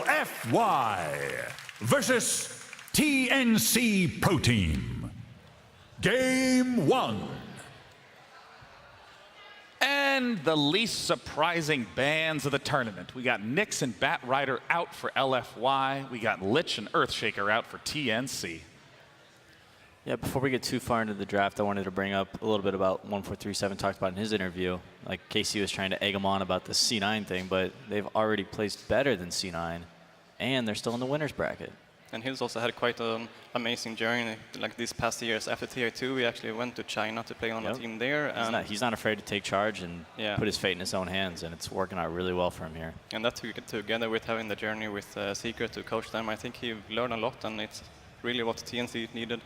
LFY versus TNC Pro Team. Game 1. And the least surprising bans of the tournament. We got Nyx and Batrider out for LFY. We got Lich and Earthshaker out for TNC. Yeah, before we get too far into the draft, I wanted to bring up a little bit about 1437 talked about in his interview. Like Casey was trying to egg him on about the C9 thing, but they've already placed better than C9, and they're still in the winner's bracket. And he's also had quite an amazing journey. Like these past years, after Tier 2, we actually went to China to play on a team there. And he's not afraid to take charge and put his fate in his own hands, and it's working out really well for him here. And that together with having the journey with Secret to coach them, I think he learned a lot, and it's really what TNC needed.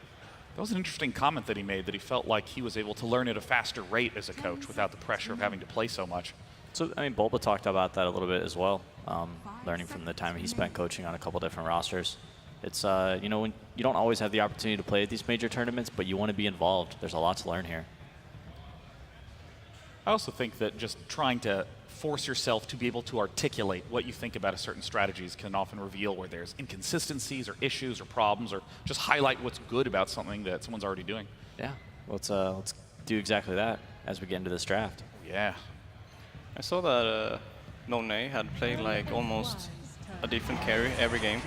That was an interesting comment that he made, that he felt like he was able to learn at a faster rate as a coach without the pressure of having to play so much. So, I mean, Bulba talked about that a little bit as well, learning from the time he spent coaching on a couple different rosters. It's, you know, when you don't always have the opportunity to play at these major tournaments, but you want to be involved. There's a lot to learn here. I also think that just trying to force yourself to be able to articulate what you think about a certain strategies can often reveal where there's inconsistencies or issues or problems, or just highlight what's good about something that someone's already doing. Yeah, let's do exactly that as we get into this draft. Yeah. I saw that Monet had played like almost a different carry every game.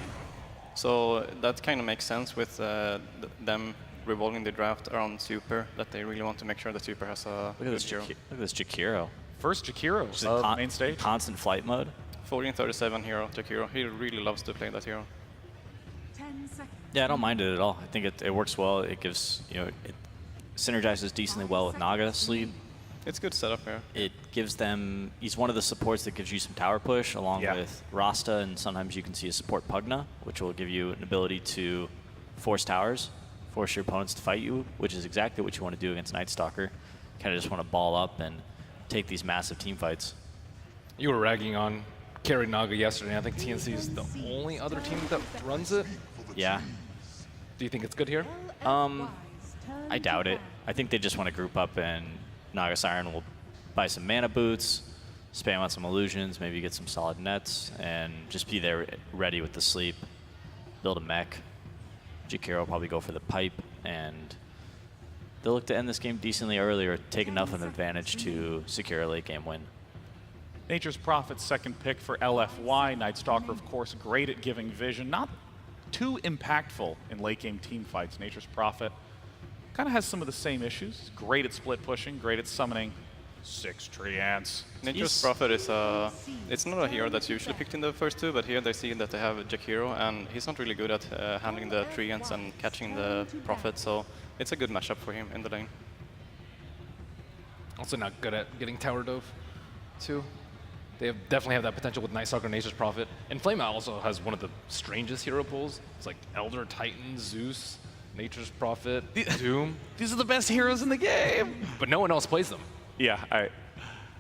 So that kind of makes sense with them revolving the draft around Super, that they really want to make sure that Super has a good hero. Look at this Jakiro. First Jakiro, main stage. Constant flight mode. 1437 hero, Jakiro. He really loves to play that hero. 10 seconds. Yeah, I don't mind it at all. I think it works well. It gives, you know, it synergizes decently well with Naga sleep. It's good setup here. It gives them, he's one of the supports that gives you some tower push along with Rasta, and sometimes you can see a support Pugna, which will give you an ability to force towers, force your opponents to fight you, which is exactly what you want to do against Night Stalker. Kind of just want to ball up and take these massive team fights. You were ragging on carry Naga yesterday. I think TNC is the only other team that runs it. Yeah. Do you think it's good here? I doubt it. I think they just want to group up, and Naga Siren will buy some mana boots, spam out some illusions, maybe get some solid nets, and just be there ready with the sleep. Build a mech. Jakiro will probably go for the pipe, and they'll look to end this game decently early or take enough of an advantage to secure a late game win. Nature's Prophet's second pick for LFY. Night Stalker, of course, great at giving vision. Not too impactful in late game team fights. Nature's Prophet kind of has some of the same issues. Great at split pushing, great at summoning 6 Treants. Nature's Prophet is it's not a hero that's usually picked in the first two, but here they see that they have Jakiro, and he's not really good at handling the Treants and catching the Prophet, so it's a good matchup for him in the lane. Also not good at getting tower dove, too. They definitely have that potential with Night Stalker and Nature's Prophet. And Flameout also has one of the strangest hero pools. It's like Elder, Titan, Zeus, Nature's Prophet, Doom. These are the best heroes in the game! But no one else plays them. Yeah,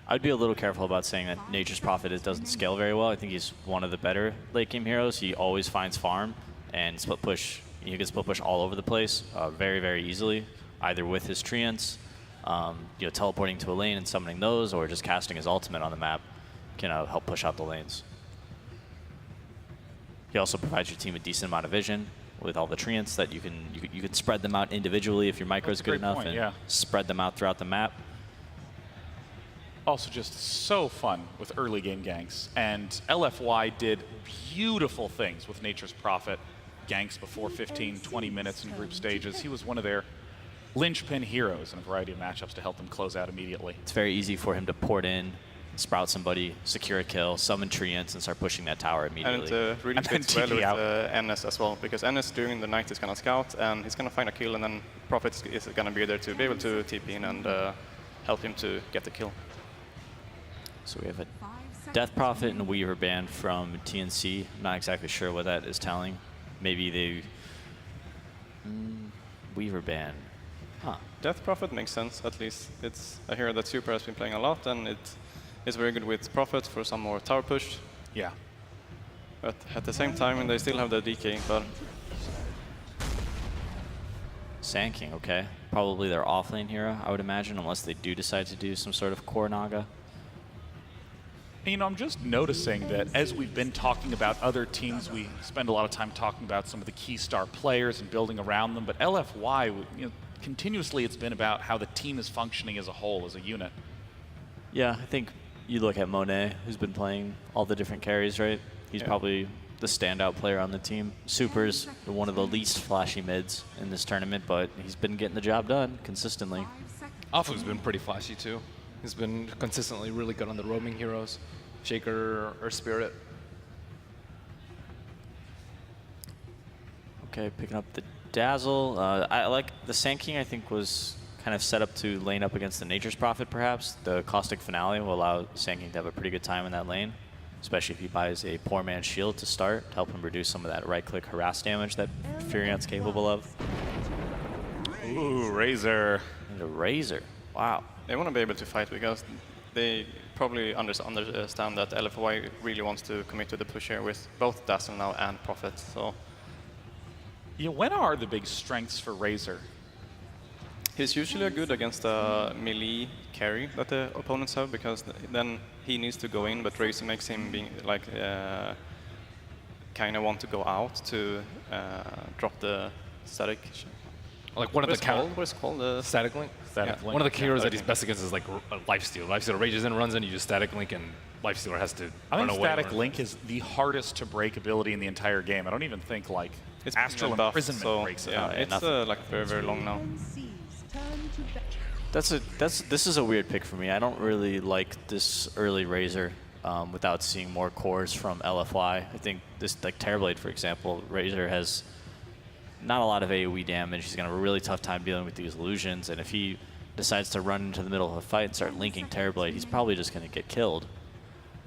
I'd be a little careful about saying that Nature's Prophet doesn't scale very well. I think he's one of the better late game heroes. He always finds farm and split push. He can split push all over the place very, very easily, either with his Treants, you know, teleporting to a lane and summoning those, or just casting his ultimate on the map can help push out the lanes. He also provides your team a decent amount of vision with all the Treants that you can spread them out individually if your micro is good enough, and spread them out throughout the map. Also just so fun with early game ganks. And LFY did beautiful things with Nature's Prophet ganks before 15, 20 minutes in group stages. He was one of their linchpin heroes in a variety of matchups to help them close out immediately. It's very easy for him to port in, sprout somebody, secure a kill, summon Treants, and start pushing that tower immediately. And it really fits well with NS as well, because NS during the night is going to scout, and he's going to find a kill, and then Prophet is going to be there to be able to TP in and help him to get the kill. So we have a Death Prophet and Weaver ban from TNC. I'm not exactly sure what that is telling. Maybe they... Weaver ban. Huh. Death Prophet makes sense, at least. It's a hero that Super has been playing a lot, and it is very good with Prophet for some more tower push. Yeah. But at the same time, they still have the DK, but... Sand King, okay. Probably their offlane hero, I would imagine, unless they do decide to do some sort of core Naga. You know, I'm just noticing that as we've been talking about other teams, we spend a lot of time talking about some of the key star players and building around them. But LFY, you know, continuously it's been about how the team is functioning as a whole, as a unit. Yeah, I think you look at Monet, who's been playing all the different carries, right? He's probably the standout player on the team. Super's one of the least flashy mids in this tournament, but he's been getting the job done consistently. Afu's been pretty flashy too. He's been consistently really good on the roaming heroes, Shaker or Spirit. Okay, picking up the Dazzle. I like the Sand King, I think, was kind of set up to lane up against the Nature's Prophet, perhaps. The Caustic Finale will allow Sand King to have a pretty good time in that lane, especially if he buys a poor man's shield to start to help him reduce some of that right-click harass damage that Furion's capable of. Ooh, Razor. And a Razor. Wow. They want to be able to fight because they probably understand that LFY really wants to commit to the push here with both Dazzle now and Prophet. So Yeah, when are the big strengths for Razor? he's usually good against the melee carry that the opponents have because then he needs to go in, but Razor makes him being like kind of want to go out to drop the static. Like one of the What is it called? static link. Static link. One of the heroes that he's best against is like Lifesteal. Lifesteal rages in, runs in, you just static link, and Lifestealer has to I run think away. Static Link is the hardest to break ability in the entire game. I don't even think like Astral been buffed, Imprisonment so, breaks it. yeah, it's like very long now. This is a weird pick for me. I don't really like this early Razor without seeing more cores from LFY. I think this, like Terrorblade, for example, Razor has not a lot of AoE damage. He's going to have a really tough time dealing with these illusions, and if he decides to run into the middle of a fight and start linking Terrorblade, he's probably just going to get killed.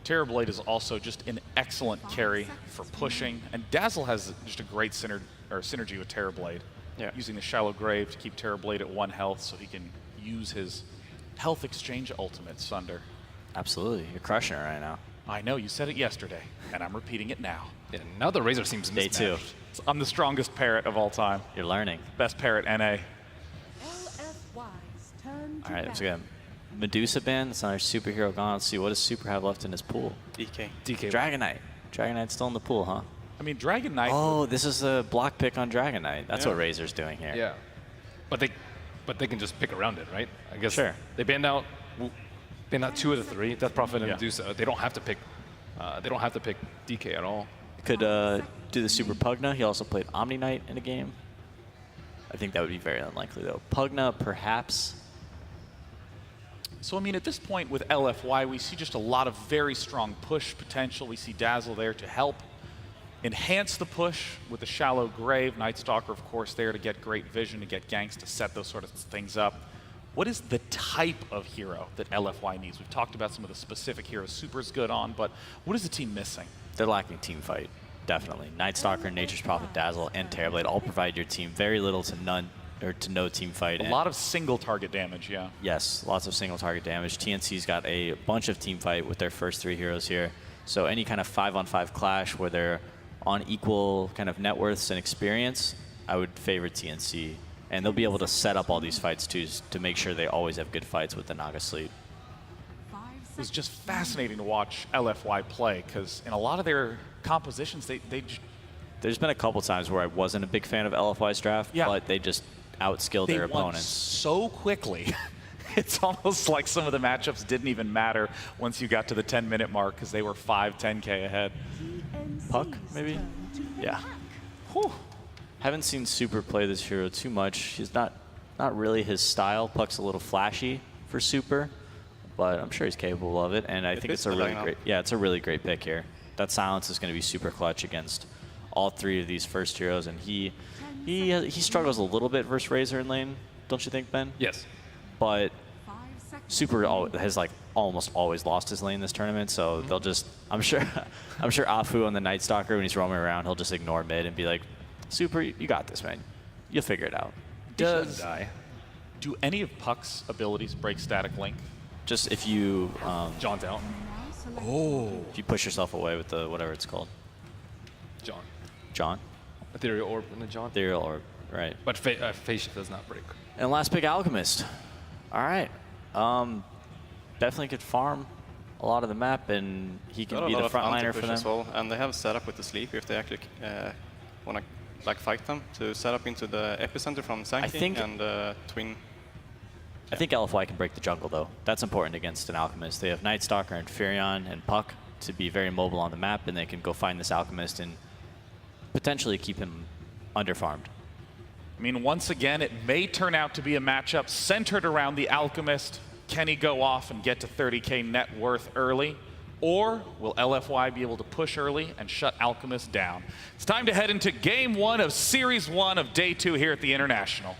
Terrorblade is also just an excellent carry for pushing, and Dazzle has just a great synergy with Terrorblade. Yeah. Using the Shallow Grave to keep Terrorblade at 1 health so he can use his health exchange ultimate, Sunder. Absolutely. You're crushing it right now. I know, you said it yesterday, and I'm repeating it now. Yeah, now the Razor seems Day mismatched. 2. I'm the strongest parrot of all time. You're learning. Best parrot NA. All right, so we got Medusa ban. That's another superhero gone. Let's see, what does Super have left in his pool? DK. DK. Dragon Knight. Dragon Knight's still in the pool, huh? I mean, Dragon Knight. Oh, this is a block pick on Dragon Knight. That's Yeah. what Razor's doing here. Yeah, but they can just pick around it, right? I guess Sure. they banned out 2 of the 3, Death Prophet and Yeah. Medusa. They don't have to pick. They don't have to pick DK at all. Could do the Super Pugna. He also played Omni Knight in a game. I think that would be very unlikely, though. Pugna, perhaps. So, I mean, at this point with LFY, we see just a lot of very strong push potential. We see Dazzle there to help enhance the push with the Shallow Grave. Night Stalker, of course, there to get great vision, to get ganks, to set those sort of things up. What is the type of hero that LFY needs? We've talked about some of the specific heroes Super's good on, but what is the team missing? They're lacking team fight, definitely. Night Stalker, Nature's Prophet, Dazzle, and Terrorblade all provide your team very little to none or to no team fight. A lot of single target damage, yeah. Yes, lots of single target damage. TNC's got a bunch of team fight with their first 3 heroes here. So any kind of 5-on-5 clash where they're on equal kind of net worths and experience, I would favor TNC. And they'll be able to set up all these fights too to make sure they always have good fights with the Naga Sleep. It was just fascinating to watch LFY play because in a lot of their compositions, There's been a couple times where I wasn't a big fan of LFY's draft, Yeah. but they just outskilled their won opponents. so quickly. It's almost like some of the matchups didn't even matter once you got to the 10-minute mark because they were 5-10K ahead. Puck, maybe? Yeah. Whew. Haven't seen Super play this hero too much. He's not really his style. Puck's a little flashy for Super, but I'm sure he's capable of it. And I think it's a really great, it's a really great pick here. That silence is going to be super clutch against all 3 of these first heroes, and he struggles a little bit versus Razor in lane, don't you think, Ben? Yes. But Super has like almost always lost his lane this tournament, so they'll just I'm sure Afu on the Night Stalker, when he's roaming around, he'll just ignore mid and be like, Super, you got this, man. You'll figure it out. Do any of Puck's abilities break static link? Just if you John's out. if you push yourself away with the whatever it's called. John? Ethereal Orb in the John. Ethereal Orb, right. But Phase Shift does not break. And last pick, Alchemist. All right. Definitely could farm a lot of the map, and he can Got be a the lot of frontliner for anti-push them. as well, and they have set up with the sleep if they actually want to like fight them to set up into the epicenter from Sanking and Twin. I think LFY can break the jungle, though. That's important against an Alchemist. They have Night Stalker and Furion and Puck to be very mobile on the map, and they can go find this Alchemist and potentially keep him underfarmed. I mean, once again, it may turn out to be a matchup centered around the Alchemist. Can he go off and get to 30K net worth early? Or will LFY be able to push early and shut Alchemist down? It's time to head into Game 1 of Series 1 of Day 2 here at the International.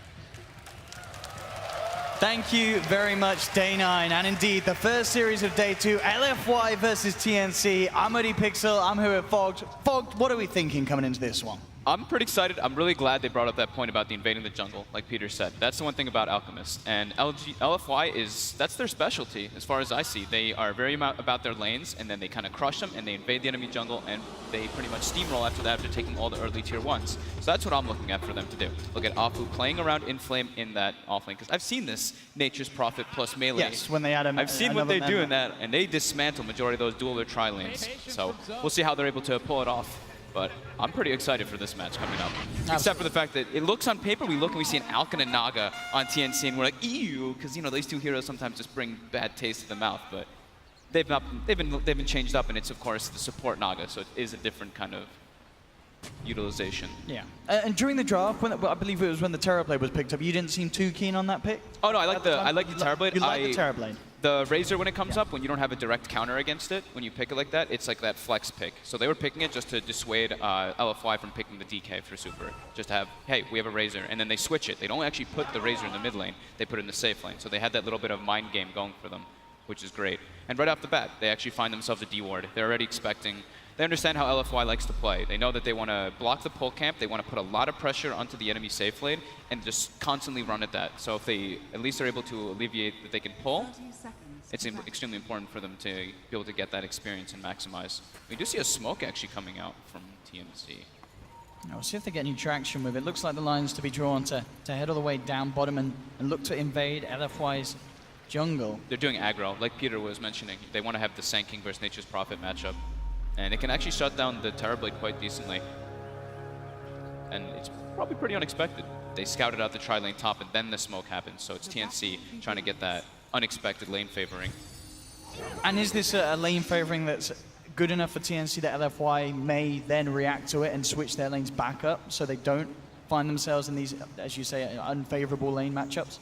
Thank you very much, Day 9. And indeed, the first series of Day 2, LFY versus TNC. I'm Eddie Pixel, I'm here at Fogged. Fogged, what are we thinking coming into this one? I'm pretty excited. I'm really glad they brought up that point about the invading the jungle, like Peter said. That's the one thing about Alchemist. And LFY that's their specialty, as far as I see. They are very about their lanes, and then they kind of crush them, and they invade the enemy jungle, and they pretty much steamroll after that after taking all the early tier 1s. So that's what I'm looking at for them to do. Look at Afu playing around Inflame in that offlane, because I've seen this Nature's Prophet plus melee. Yes, when they add a I've seen what they do in that, and they dismantle majority of those dual or tri lanes. So we'll see how they're able to pull it off. But I'm pretty excited for this match coming up. Except for the fact that it looks on paper, we look and we see an Alkin and Naga on TNC, and we're like, ew, because you know these two heroes sometimes just bring bad taste to the mouth. But they've been changed up, and it's of course the support Naga, so it is a different kind of utilization. Yeah. And during the draft, when I believe it was when the Terrorblade was picked up, you didn't seem too keen on that pick? Oh no, I like the Terrorblade. You like the Terrorblade? The Razor, when it comes up, when you don't have a direct counter against it, when you pick it like that, it's like that flex pick. So they were picking it just to dissuade LFY from picking the DK for Super. Just to have, hey, we have a Razor. And then they switch it. They don't actually put the Razor in the mid lane. They put it in the safe lane. So they had that little bit of mind game going for them, which is great. And right off the bat, they actually find themselves a D-ward. They're already expecting. They understand how LFY likes to play. They know that they want to block the pull camp. They want to put a lot of pressure onto the enemy safe lane and just constantly run at that. So if they at least are able to alleviate that they can pull, it's extremely important for them to be able to get that experience and maximize. We do see a smoke actually coming out from TNC. We'll see if they get any traction with it. Looks like the line's to be drawn to head all the way down bottom and look to invade LFY's jungle. They're doing aggro, like Peter was mentioning. They want to have the Sanking versus Nature's Prophet matchup. And it can actually shut down the Terrorblade quite decently. And it's probably pretty unexpected. They scouted out the tri-lane top and then the smoke happens. So it's TNC trying to get that unexpected lane favoring. And is this a lane favoring that's good enough for TNC that LFY may then react to it and switch their lanes back up so they don't find themselves in these, as you say, unfavorable lane matchups?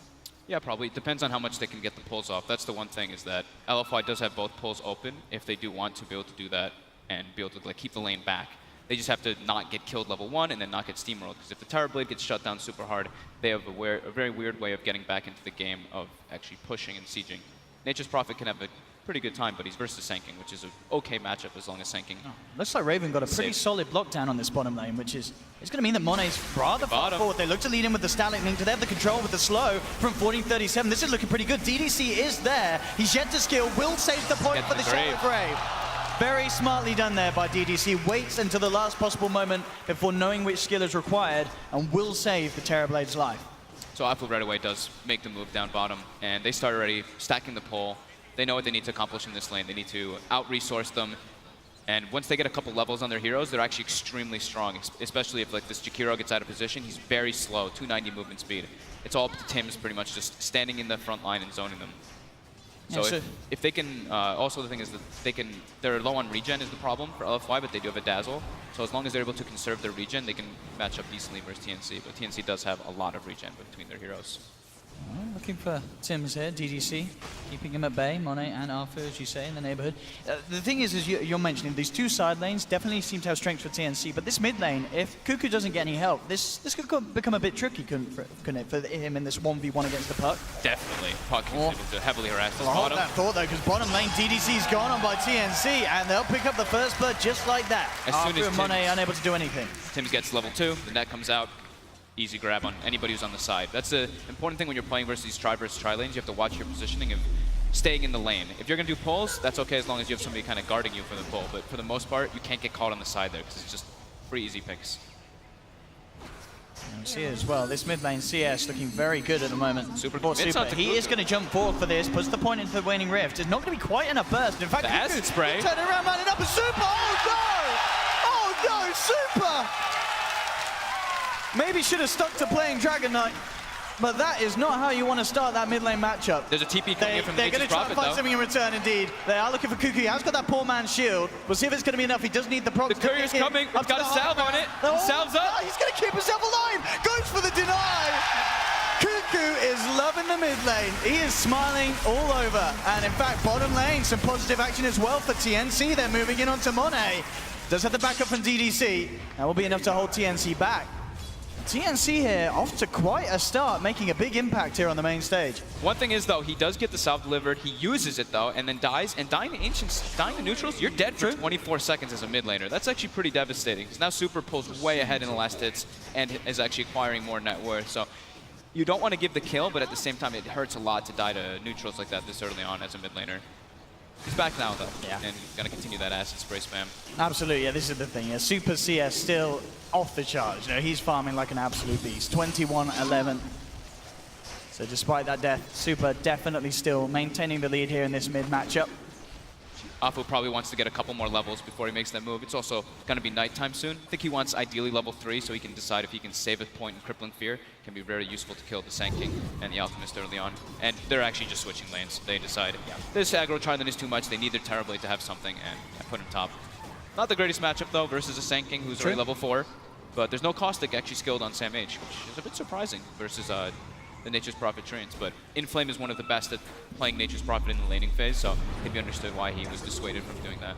Yeah, probably. It depends on how much they can get the pulls off. That's the one thing, is that LFY does have both pulls open if they do want to be able to do that and be able to like keep the lane back. They just have to not get killed level 1 and then not get steamrolled, because if the Terrorblade gets shut down super hard, they have a very weird way of getting back into the game of actually pushing and sieging. Nature's Prophet can have a pretty good time, but he's versus Sanking, which is an okay matchup as long as Sanking. Looks like Raven got a pretty solid block down on this bottom lane, which is it's going to mean that Monet's rather far forward. They look to lead in with the Static Link. Do they have the control with the slow from 1437? This is looking pretty good. DDC is there. He's yet to skill. Will save the point for the Shadow Grave. Very smartly done there by DDC. Waits until the last possible moment before knowing which skill is required and will save the Terrorblade's life. So Apple right away does make the move down bottom, and they start already stacking the pole. They know what they need to accomplish in this lane. They need to out-resource them. And once they get a couple levels on their heroes, they're actually extremely strong, especially if like this Jakiro gets out of position. He's very slow, 290 movement speed. It's all up to Tim's pretty much just standing in the front line and zoning them. So if they can, also the thing is that they're low on regen is the problem for LFY, but they do have a Dazzle. So as long as they're able to conserve their regen, they can match up decently versus TNC. But TNC does have a lot of regen between their heroes. Looking for Tim's here, DDC, keeping him at bay, Monet and Arthur, as you say, in the neighborhood. The thing is you're mentioning, these two side lanes definitely seem to have strength for TNC, but this mid lane, if Cuckoo doesn't get any help, this could become a bit tricky, couldn't it, for him in this 1v1 against the Puck? Definitely. Puck is able to heavily harass this Hold bottom. that thought, though, because bottom lane, DDC's gone on by TNC, and they'll pick up the first blood just like that. As soon as Monet unable to do anything. Tim's gets level 2, the net comes out. Easy grab on anybody who's on the side. That's the important thing when you're playing versus these tri versus tri lanes. You have to watch your positioning of staying in the lane. If you're going to do pulls, that's okay as long as you have somebody kind of guarding you for the pull. But for the most part, you can't get caught on the side there because it's just pretty easy picks. See as well, this mid lane CS looking very good at the moment. Super for commits onto He is going to jump forward for this, puts the point into the waning rift. It's not going to be quite enough burst. In fact, The acid spray. Turn around, man, it up, and Super! Oh no! Super! Maybe should have stuck to playing Dragon Knight, but that is not how you want to start that mid lane matchup. There's a TP coming in from the They're going to try and find something in return, indeed. They are looking for Cuckoo. He has got that poor man's shield. We'll see if it's going to be enough. He does need the proc. The courier's coming. It's got a salve on it. Salve's up. He's going to keep himself alive. Goes for the deny. Cuckoo is loving the mid lane. He is smiling all over. And in fact, bottom lane, some positive action as well for TNC. They're moving in onto Monet. Does have the backup from DDC. That will be enough to hold TNC back. TNC here off to quite a start, making a big impact here on the main stage. One thing is, though, he does get the salve delivered, he uses it, though, and then dies. And dying to Ancients, dying to Neutrals, you're dead for 24 seconds as a mid laner. That's actually pretty devastating, because now Super pulls way ahead in the last hits and is actually acquiring more net worth. So you don't want to give the kill, but at the same time, it hurts a lot to die to Neutrals like that this early on as a mid laner. He's back now, though, and going to continue that acid spray spam. Absolutely, yeah, this is the thing. Yeah, Super CS still off the charts. You know, he's farming like an absolute beast. 21-11. So despite that death, Super definitely still maintaining the lead here in this mid matchup. Afu probably wants to get a couple more levels before he makes that move. It's also going to be nighttime soon. I think he wants ideally level 3 so he can decide if he can save a point in Crippling Fear. Can be very useful to kill the Sand King and the Alchemist early on. And they're actually just switching lanes. They decide, this aggro Trident is too much. They need their Terror Blade to have something, and I put him top. Not the greatest matchup, though, versus a Sand King who's already level 4. But there's no Caustic actually skilled on Sam H, which is a bit surprising versus the Nature's Prophet Treants, but Inflame is one of the best at playing Nature's Prophet in the laning phase, so it can be understood why he was dissuaded from doing that.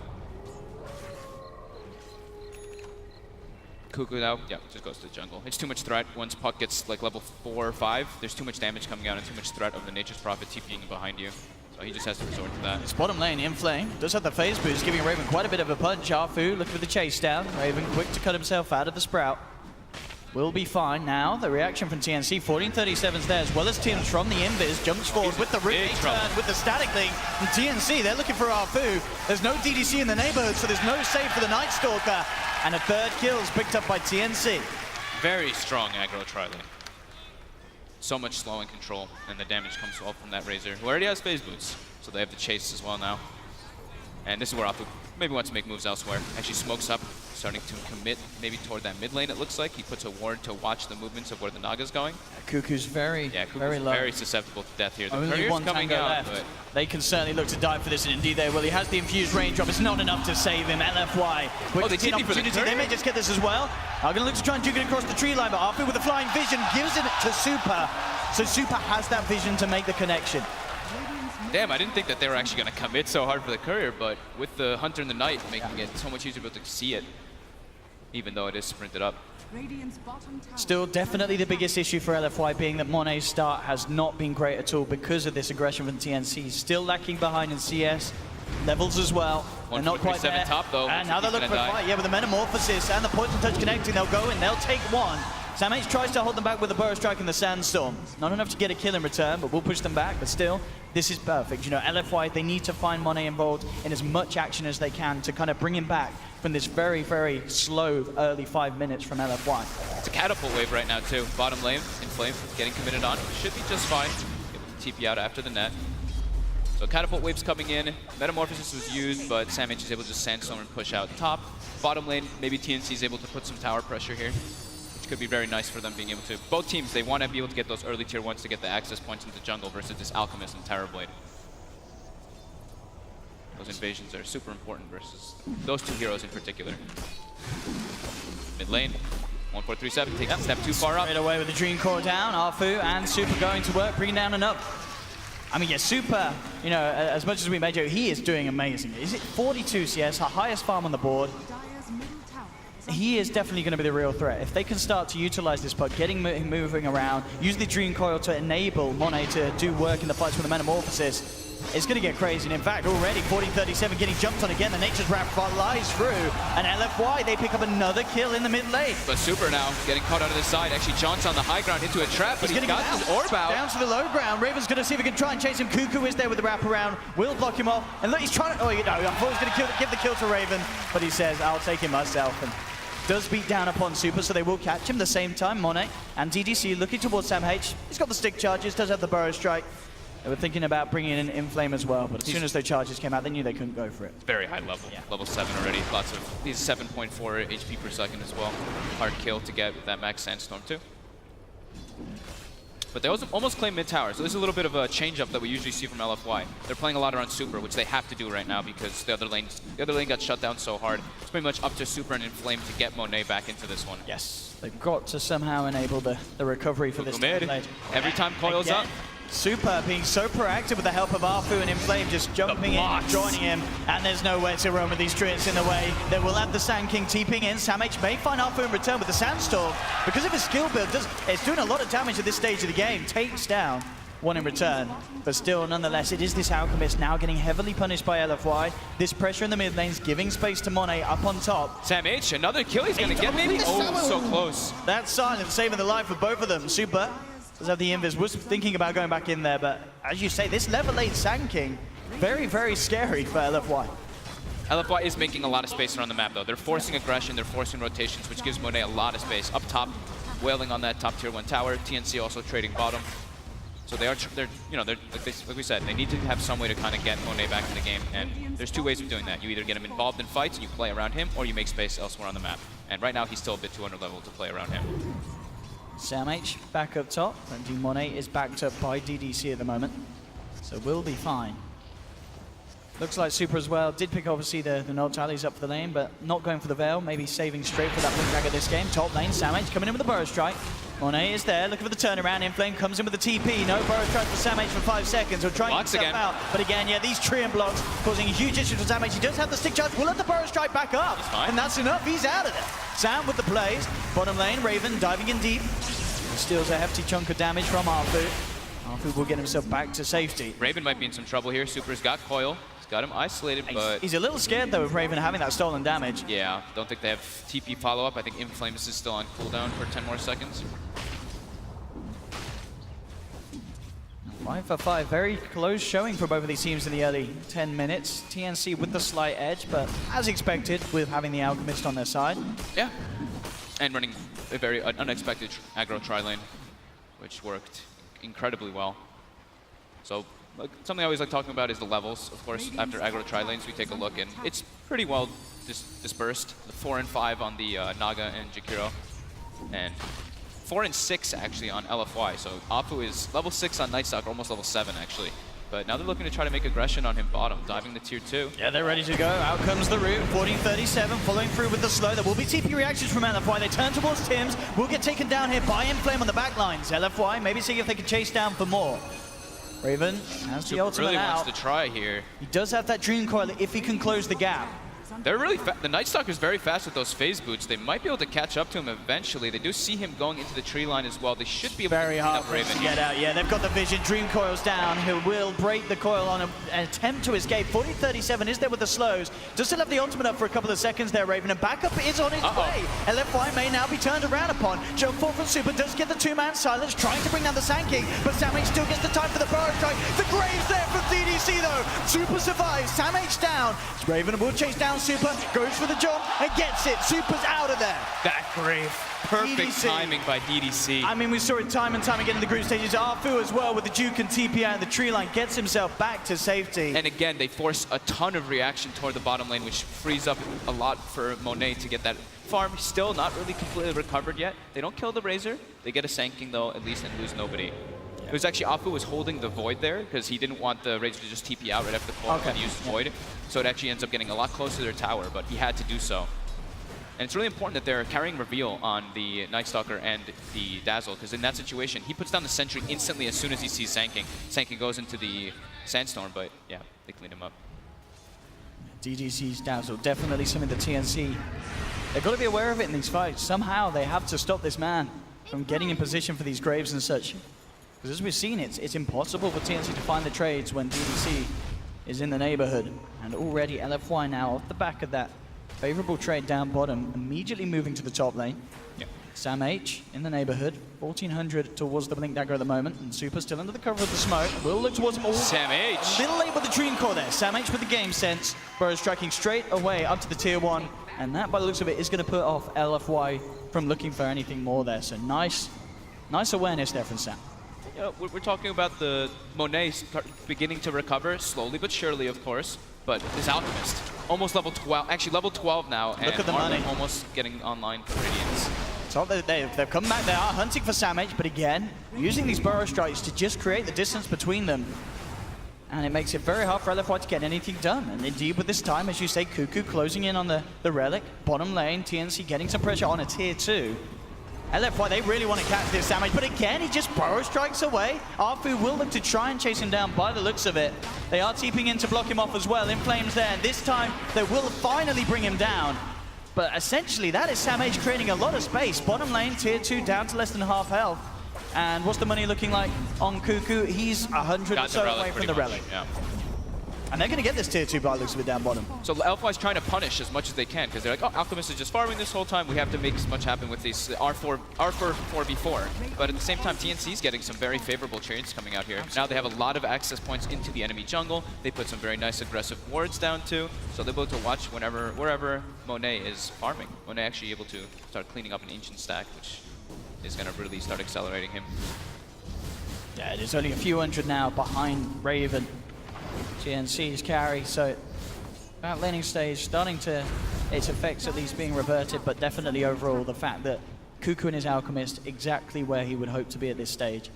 Cuckoo now, just goes to the jungle. It's too much threat. Once Puck gets like level 4 or 5, there's too much damage coming out and too much threat of the Nature's Prophet TPing behind you. So he just has to resort to that. It's bottom lane, Inflame does have the phase boost, giving Raven quite a bit of a punch. Arfu looking for the chase down. Raven quick to cut himself out of the Sprout. Will be fine now. The reaction from TNC, 1437's there, as well as teams from the Invis. Jumps forward with the Rip turn, with the Static Link. And TNC, they're looking for Arfu. There's no DDC in the neighborhood, so there's no save for the Night Stalker. And a third kill is picked up by TNC. Very strong aggro Trilane. So much slow and control, and the damage comes all from that Razor, who already has phase boots. So they have the chase as well now. And this is where Afu maybe wants to make moves elsewhere. Actually smokes up, starting to commit maybe toward that mid lane, it looks like. He puts a ward to watch the movements of where the Naga's going. Cuckoo's very low. Very susceptible to death here. The Only courier's one coming tango out, left. but They can certainly look to die for this, and indeed they will. He has the infused raindrop. It's not enough to save him. LFY. Quick they to see an TP for the opportunity. They may just get this as well. Are going to look to try and juke it across the tree line, but Arfu with a flying vision gives it to Super. So Super has that vision to make the connection. damn, I didn't think that they were actually going to commit so hard for the courier, but with the Hunter and the Knight making it so much easier to see it, even though it is sprinted up. Still definitely the biggest issue for LFY being that Monet's start has not been great at all because of this aggression from TNC. Still lacking behind in CS. Levels as well. They're not quite there. Top, though. And now they're looking for a fight. Yeah, with the Metamorphosis and the Poison Touch connecting, they'll go in, they'll take one. Sam H tries to hold them back with the Burrow Strike and the Sandstorm. Not enough to get a kill in return, but we'll push them back. But still, this is perfect. You know, LFY, they need to find Monet involved in as much action as they can to kind of bring him back from this very, very slow early 5 minutes from LFY. It's a catapult wave right now, too. Bottom lane, Inflame, getting committed on. Should be just fine. Able to TP out after the net. So catapult waves coming in. Metamorphosis was used, but Sam H is able to just Sandstorm and push out top. Bottom lane, maybe TNC is able to put some tower pressure here, which could be very nice for them being able to. Both teams, they want to be able to get those early tier 1s to get the access points into jungle versus this Alchemist and Terror Blade. Those invasions are super important versus those two heroes in particular. Mid lane, 1437 takes a step too far up. Straight away with the Dream Core down, Arfu and Super going to work, bringing down another. I mean, yeah, Super, you know, as much as we made Joe, he is doing amazing. Is it 42 CS, our highest farm on the board? He is definitely going to be the real threat. If they can start to utilize this puck, getting moving around, use the Dream Coil to enable Monet to do work in the fights with the Metamorphosis, it's going to get crazy. And in fact, already 1437 getting jumped on again. The Nature's Wrath flies through. And LFY, they pick up another kill in the mid lane. But Super now getting caught out of the side. Actually, John's on the high ground into a trap, but he's got his orb out. Down to the low ground. Raven's going to see if he can try and chase him. Cuckoo is there with the wraparound. Will block him off. And look, he's trying to... Oh, you know, I thought he was going to give the kill to Raven. But he says, I'll take him myself. And does beat down upon Super, so they will catch him. The same time, Monet and DDC looking towards Sam H. He's got the stick charges, does have the burrow strike. They were thinking about bringing in Inflame as well, but as soon as those charges came out, they knew they couldn't go for it. Very high level, level 7 already. Lots of, he's 7.4 HP per second as well. Hard kill to get with that max Sandstorm too. But they also almost claim mid tower, so this is a little bit of a change up that we usually see from LFY. They're playing a lot around Super, which they have to do right now because the other lane got shut down so hard. It's pretty much up to Super and Inflame to get Monet back into this one. Yes, they've got to somehow enable the recovery for this lane. Every time coils up. Super being so proactive with the help of Arfu and Inflame, just jumping in, joining him, and there's nowhere to roam with these Treants in the way. They will have the Sand King TPing in. Sam H may find Arfu in return with the Sandstorm. Because of his skill build, it's doing a lot of damage at this stage of the game. Takes down one in return, but still, nonetheless, it is this Alchemist now getting heavily punished by LFY. This pressure in the mid lanes, giving space to Monet up on top. Sam H, another kill he's gonna get maybe? Oh, so close. That silence saving the life of both of them. Super does have the invis, was thinking about going back in there, but as you say, this level 8 Sand King, very, very scary for LFY. LFY is making a lot of space around the map though. They're forcing aggression, they're forcing rotations, which gives Monet a lot of space. Up top, wailing on that top tier 1 tower. TNC also trading bottom. So they're like we said, they need to have some way to kind of get Monet back in the game, and there's two ways of doing that. You either get him involved in fights and you play around him, or you make space elsewhere on the map. And right now he's still a bit too under level to play around him. Sam H back up top, and Monet is backed up by DDC at the moment, so we'll be fine. Looks like Super as well did pick obviously the node tallies up for the lane, but not going for the Veil, maybe saving straight for that blink dagger this game. Top lane, Sam H coming in with the burrow strike. Monet is there, looking for the turnaround. Inflame comes in with the TP. No burrow strike for Sam H for 5 seconds. He'll try and get himself out. But again, yeah, these Treant blocks causing a huge issue for Sam H. He does have the stick charge. We'll let the burrow strike back up. And that's enough. He's out of there. Sam with the plays. Bottom lane, Raven diving in deep. Steals a hefty chunk of damage from Arfu. Arfu will get himself back to safety. Raven might be in some trouble here. Super's got Coil. He's got him isolated, but... He's a little scared, though, of Raven having that stolen damage. Yeah, don't think they have TP follow-up. I think Inflames is still on cooldown for 10 more seconds. 5 for 5, very close showing for both of these teams in the early 10 minutes. TNC with the slight edge, but as expected, with having the Alchemist on their side. Yeah, and running a very unexpected aggro tri-lane, which worked incredibly well. So something I always like talking about is the levels. Of course, after aggro tri-lanes, we take a look, and it's pretty well dispersed. The 4 and 5 on the Naga and Jakiro, and 4 and 6 actually on LFY. So Apu is level 6 on Nightstalker, almost level 7 actually. But now they're looking to try to make aggression on him bottom, diving the tier 2. Yeah, they're ready to go. Out comes the root. 14:37, following through with the slow. There will be TP reactions from LFY. They turn towards Tims. Will get taken down here by Inflame on the back lines. LFY maybe see if they can chase down for more. Raven has the ultimate really out. wants to try here. He does have that Dream Coil if he can close the gap. They're really the Nightstalker's very fast with those phase boots. They might be able to catch up to him eventually. They do see him going into the tree line as well. They should be able very to hard for him to get out. Yeah, they've got the vision. Dream Coil's down. He will break the coil on an attempt to escape. 40:37 is there with the slows. Does still have the ultimate up for a couple of seconds there, Raven, and backup is on its way. LFY may now be turned around upon. Jump forward from Super does get the 2-man silence, trying to bring down the Sand King, but Sam H still gets the time for the burrow strike. The Graves there from DDC though. Super survives. Sam H down. Raven will chase down Super, goes for the jump and gets it. Super's out of there. That Grave. Perfect DDC. Timing by DDC. I mean, we saw it time and time again in the group stages. Arfu as well with the Duke and TP out of the tree line gets himself back to safety. And again, they force a ton of reaction toward the bottom lane, which frees up a lot for Monet to get that farm. Still not really completely recovered yet. They don't kill the Razor. They get a Sand King though, at least, and lose nobody. It was actually Apu was holding the Void there because he didn't want the Razor to just TP out right after the call and use Void. So it actually ends up getting a lot closer to their tower, but he had to do so. And it's really important that they're carrying Reveal on the Nightstalker and the Dazzle, because in that situation, he puts down the Sentry instantly as soon as he sees Sand King. Sand King goes into the Sandstorm, but yeah, they cleaned him up. DDC's Dazzle, definitely something the TNC, they've got to be aware of it in these fights. Somehow they have to stop this man from getting in position for these Graves and such. Because as we've seen, it's impossible for TNC to find the trades when DDC is in the neighborhood. And already LFY now off the back of that favorable trade down bottom, immediately moving to the top lane. Yeah. Sam H in the neighborhood, 1400 towards the Blink Dagger at the moment, and Super still under the cover of the smoke. Will look towards him all. Sam H. A little late with the Dream Core there. Sam H with the game sense. Burrow striking straight away up to the tier 1. And that, by the looks of it, is going to put off LFY from looking for anything more there. So nice awareness there from Sam. You know, we're talking about the Monet beginning to recover, slowly but surely, of course. But this Alchemist, almost level 12, actually level 12 now, Look at the Armin money. almost getting online for Radiance. So they've come back, they are hunting for Samage, but again, using these burrow strikes to just create the distance between them. And it makes it very hard for LFY to get anything done. And indeed, with this time, as you say, Cuckoo closing in on the Relic. Bottom lane, TNC getting some pressure on a tier 2. LFY, they really want to catch this Samage, but again, he just burrow strikes away. Arfu will look to try and chase him down by the looks of it. They are TPing in to block him off as well. In Flames there, and this time, they will finally bring him down. But essentially, that is Samage creating a lot of space. Bottom lane, tier 2, down to less than half health. And what's the money looking like on Cuckoo? He's 100 or so away from the Relic. Yeah. And they're going to get this tier 2 by the looks of it down bottom. So LFY's trying to punish as much as they can because they're like, oh, Alchemist is just farming this whole time. We have to make as much happen with these R4 4v4. But at the same time, TNC's getting some very favorable trades coming out here. Now they have a lot of access points into the enemy jungle. They put some very nice aggressive wards down too. So they're able to watch wherever Monet is farming. Monet actually able to start cleaning up an ancient stack, which is going to really start accelerating him. Yeah, there's only a few hundred now behind Raven. TNC's carry, so that laning stage starting to, its effects at least being reverted, but definitely overall the fact that Cuckoo and his Alchemist exactly where he would hope to be at this stage.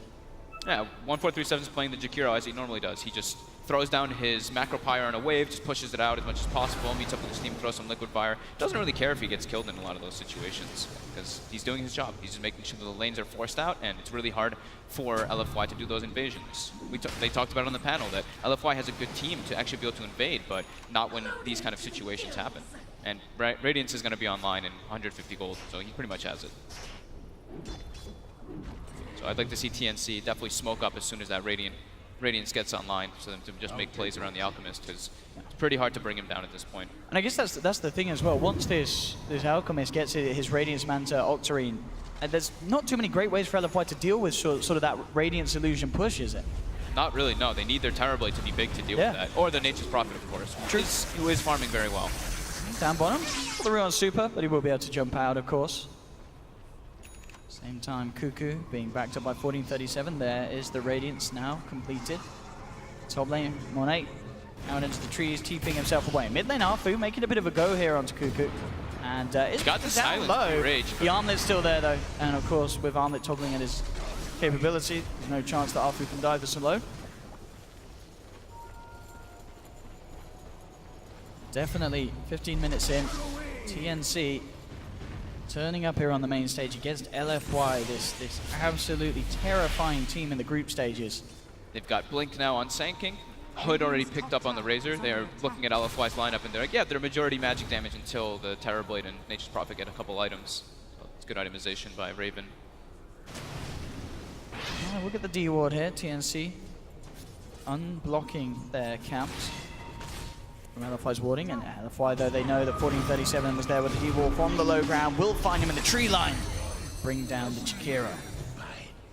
Yeah, 1437 is playing the Jakiro as he normally does. He just throws down his Macro Pyre on a wave, just pushes it out as much as possible, meets up with his team, throws some Liquid Fire. Doesn't really care if he gets killed in a lot of those situations, because he's doing his job. He's just making sure that the lanes are forced out, and it's really hard for LFY to do those invasions. They talked about it on the panel that LFY has a good team to actually be able to invade, but not when these kind of situations happen. And Radiance is going to be online in 150 gold, so he pretty much has it. So I'd like to see TNC definitely smoke up as soon as that Radiance gets online, so them to just make plays around the Alchemist, because it's pretty hard to bring him down at this point. And I guess that's the thing as well. Once this Alchemist gets his Radiance Manta Octarine, there's not too many great ways for LFY to deal with sort of that Radiance illusion push, is it? Not really, no. They need their Terrorblade to be big to deal with that. Or the Nature's Prophet, of course, who is farming very well. Down bottom, the Ruin super, but he will be able to jump out, of course. Same time, Cuckoo being backed up by 1437. There is the Radiance now completed. Top lane, Monet out into the trees, TPing himself away. Mid lane, Arfu making a bit of a go here onto Cuckoo. And it's got the down silence low. rage, The Armlet's still there though. And of course, with Armlet toggling at his capability, there's no chance that Arfu can dive this low. Definitely 15 minutes in. TNC turning up here on the main stage against LFY, this absolutely terrifying team in the group stages. They've got Blink now on Sand King. Hood already picked up on the Razor. They're looking at LFY's lineup and they're like, yeah, they're majority magic damage until the Terrorblade and Nature's Prophet get a couple items. So it's good itemization by Raven. Oh, look at the D ward here, TNC unblocking their camps from LFY's warding, and LFY, though they know that 1437 was there with the D ward from the low ground, will find him in the tree line, bring down the Chikira.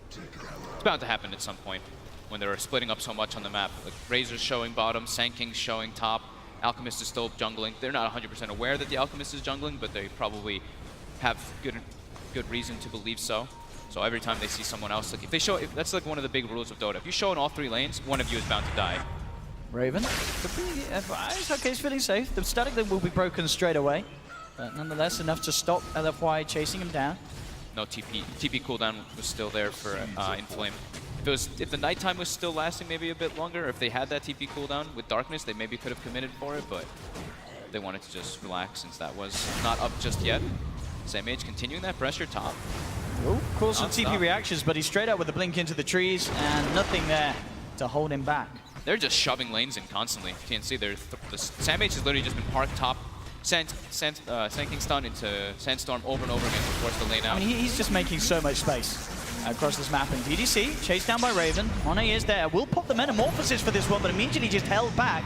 It's bound to happen at some point when they're splitting up so much on the map. Like Razor's showing bottom, Sand King's showing top, Alchemist is still jungling. They're not 100% aware that the Alchemist is jungling, but they probably have good reason to believe so. So every time they see someone else, like if they show, that's like one of the big rules of Dota. If you show in all three lanes, one of you is bound to die. Raven, it's okay, he's feeling safe. The static link will be broken straight away, but nonetheless enough to stop LFY chasing him down. No TP cooldown was still there for Inflame. If the nighttime was still lasting maybe a bit longer, or if they had that TP cooldown with Darkness, they maybe could have committed for it, but they wanted to just relax since that was not up just yet. Samage continuing that pressure top. Oh, cool, some TP reactions, but he's straight up with a blink into the trees, and nothing there to hold him back. They're just shoving lanes in constantly. TNC, the Samage has literally just been parked top, Sand King stun into Sandstorm over and over again to force the lane out. I mean, he's just making so much space across this map. And DDC, chased down by Raven. Monet is there. Will pop the Metamorphosis for this one, but immediately just held back.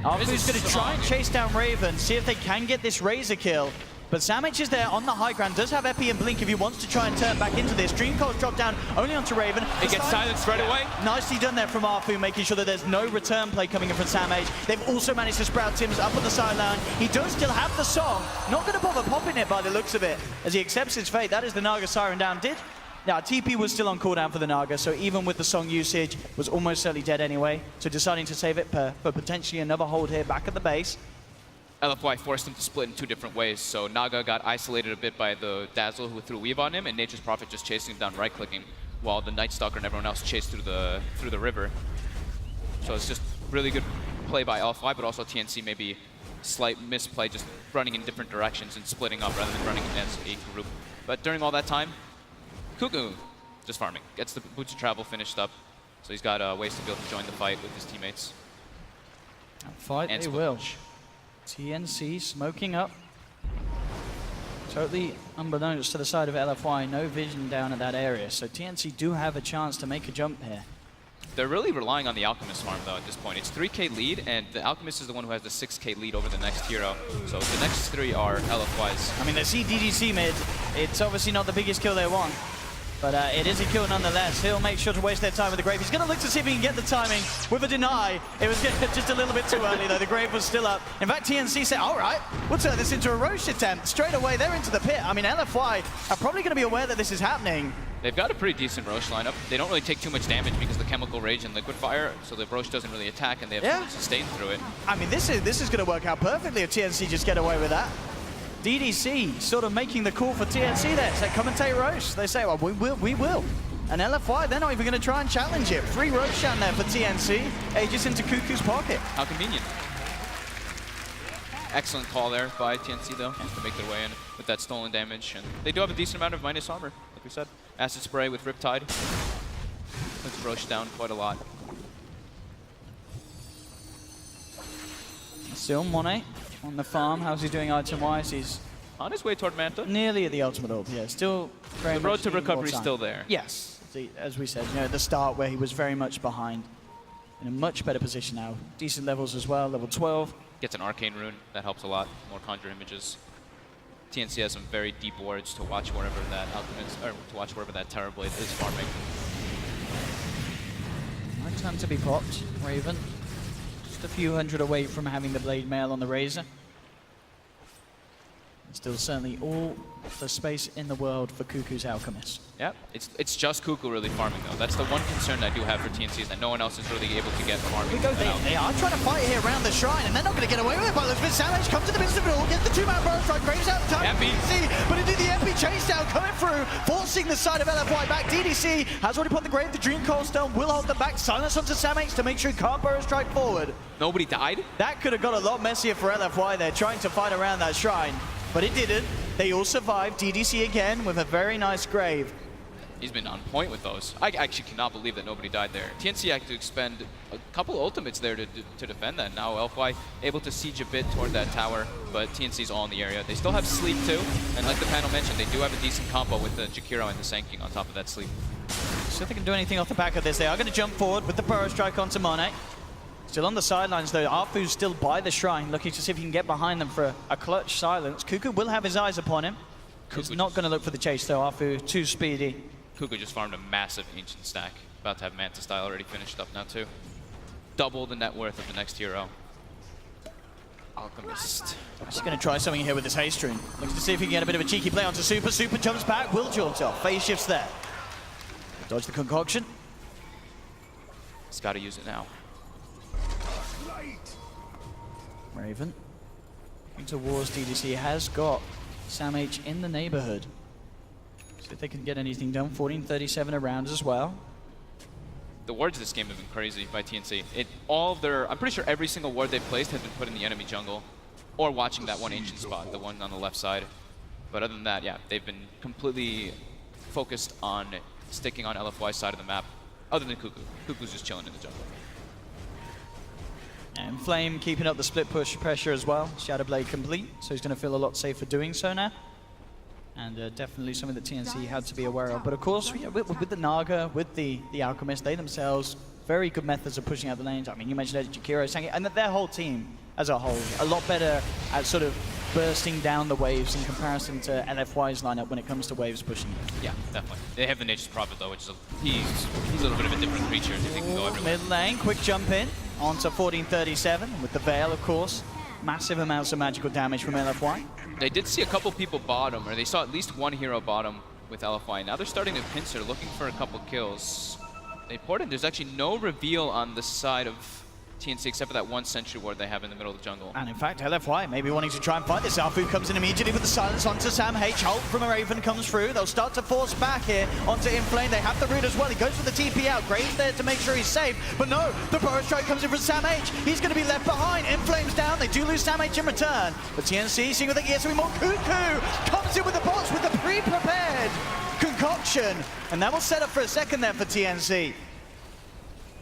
Arfu's going to try and chase down Raven, see if they can get this Razor kill. But Samich is there on the high ground, does have Epi and Blink if he wants to try and turn back into this. Dreamcore's dropped down only onto Raven. It gets silenced right away. Nicely done there from Arfu, making sure that there's no return play coming in from Samich. They've also managed to sprout Tim's up on the sideline. He does still have the song. Not going to bother popping it by the looks of it, as he accepts his fate. That is the Naga Siren down. Now, TP was still on cooldown for the Naga, so even with the song usage, was almost certainly dead anyway. So deciding to save it for potentially another hold here back at the base. LFY forced him to split in 2 different ways, so Naga got isolated a bit by the Dazzle who threw Weave on him, and Nature's Prophet just chasing him down right-clicking, while the Night Stalker and everyone else chased through the river. So it's just really good play by LFY, but also TNC maybe slight misplay, just running in different directions and splitting up rather than running as a group. But during all that time, Cuckoo just farming, gets the Boots of Travel finished up, so he's got ways to be able to join the fight with his teammates. Fight they will. TNC smoking up. Totally unbeknownst to the side of LFY, no vision down at that area. So TNC do have a chance to make a jump here. They're really relying on the Alchemist farm though at this point. It's 3k lead, and the Alchemist is the one who has the 6k lead over the next hero. So the next 3 are LFY's. I mean, they see DDC mid. It's obviously not the biggest kill they want, but it is a kill nonetheless. He'll make sure to waste their time with the Grave. He's going to look to see if he can get the timing with a deny. It was just a little bit too early, though. The Grave was still up. In fact, TNC said, all right, we'll turn this into a Roche attempt. Straight away, they're into the pit. I mean, LFY are probably going to be aware that this is happening. They've got a pretty decent Roche lineup. They don't really take too much damage because of the Chemical Rage and Liquid Fire, so the Roche doesn't really attack, and they have sustain through it. I mean, this is going to work out perfectly if TNC just get away with that. DDC sort of making the call for TNC there. So commentate Roche. They say, well, we will. And LFY, they're not even going to try and challenge it. Free Roshan there for TNC. Aegis into Cuckoo's pocket. How convenient. Excellent call there by TNC, though, to make their way in with that stolen damage. And they do have a decent amount of minus armor, like we said. Acid Spray with Riptide. Puts Roche down quite a lot. Still Monet on the farm. How's he doing item-wise? He's on his way toward Manta. Nearly at the ultimate orb, yeah. Still very much the road to recovery is still there. Yes. As we said, you know, at the start where he was very much behind. In a much better position now. Decent levels as well, level 12. Gets an Arcane Rune, that helps a lot. More Conjure Images. TNC has some very deep wards to watch wherever that Alchemist, or to watch wherever that Terror Blade is farming. No time to be popped, Raven. Just a few hundred away from having the Blade Mail on the Razor. Still certainly all the space in the world for Cuckoo's Alchemist. Yeah, it's just Cuckoo really farming though. That's the one concern I do have for TNC is that no one else is really able to get farming. They are trying to fight here around the shrine, and they're not going to get away with it. But Savage comes to the midst of it all, gets the 2-man burrow strike, Graves out of time. DDC, but indeed the MP chase down coming through, forcing the side of LFY back. DDC has already put the Grave, the Dream Coil Stone will hold them back. Silence onto Samx to make sure he can't burrow strike forward. Nobody died? That could have got a lot messier for LFY there, trying to fight around that shrine. But it didn't. They all survived. DDC again with a very nice Grave. He's been on point with those. I actually cannot believe that nobody died there. TNC had to expend a couple ultimates there to defend that. Now LFY able to siege a bit toward that tower, but TNC's all in the area. They still have Sleep too, and like the panel mentioned, they do have a decent combo with the Jakiro and the Sanking on top of that Sleep. So if they can do anything off the back of this, they are going to jump forward with the Burrow Strike onto Monet. Still on the sidelines though, Arfu's still by the shrine, looking to see if he can get behind them for a clutch silence. Cuckoo will have his eyes upon him. He's not going to look for the chase though, Arfu too speedy. Cuckoo just farmed a massive Ancient stack. About to have Manta Style already finished up now too. Double the net worth of the next hero. Alchemist. He's going to try something here with this haste rune. Looks to see if he can get a bit of a cheeky play onto Super. Super jumps back, will jaunt off. Phase shifts there. Dodge the concoction. He's got to use it now. Raven. Into Wars, DDC has got Sam H in the neighborhood. See if they can get anything done. 14:37 around as well. The wards this game have been crazy by TNC. I'm pretty sure every single ward they've placed has been put in the enemy jungle, or watching that one Ancient spot, the one on the left side. But other than that, yeah, they've been completely focused on sticking on LFY's side of the map, other than Cuckoo. Cuckoo's just chilling in the jungle. And Flame keeping up the split push pressure as well. Shadow Blade complete, so he's going to feel a lot safer doing so now. And definitely something that TNC had to be aware of. But of course, with the Naga, with the Alchemist, they themselves, very good methods of pushing out the lanes. I mean, you mentioned Jakiro, and their whole team as a whole, a lot better at sort of bursting down the waves in comparison to LFY's lineup when it comes to waves pushing it. Yeah, definitely. They have the Nature's Prophet though, which is he's a little bit of a different creature. I think he can go everywhere. Mid lane, quick jump in onto 1437 with the Veil, of course. Massive amounts of magical damage from LFY. They did see a couple people bottom, or they saw at least one hero bottom with LFY. Now they're starting to pincer, looking for a couple kills. They poured in. There's actually no reveal on the side of TNC except for that one sentry ward they have in the middle of the jungle. And in fact, LFY maybe wanting to try and fight this. Alfu comes in immediately with the silence onto Sam H. Ult from a Raven comes through. They'll start to force back here onto Inflame. They have the root as well. He goes for the TP out. Graves there to make sure he's safe. But no, the Burrow Strike comes in from Sam H. He's going to be left behind. Inflame's down. They do lose Sam H in return. But TNC seeing what they get. So more Cuckoo comes in with the bots with the pre-prepared concoction. And that will set up for a second there for TNC.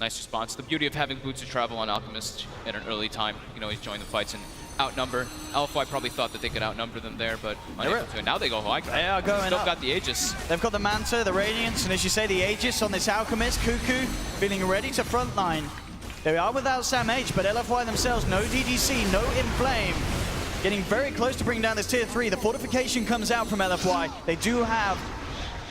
Nice response. The beauty of having boots of travel on Alchemist at an early time. You can always join the fights and outnumber. LFY probably thought that they could outnumber them there, but unable to. And now they go high. They are going Still up. got the Aegis. They've got the Manta, the Radiance, and as you say, the Aegis on this Alchemist. Cuckoo feeling ready to frontline. They are without Sam H, but LFY themselves, no DDC, no Inflame. Getting very close to bringing down this tier 3. The fortification comes out from LFY. They do have...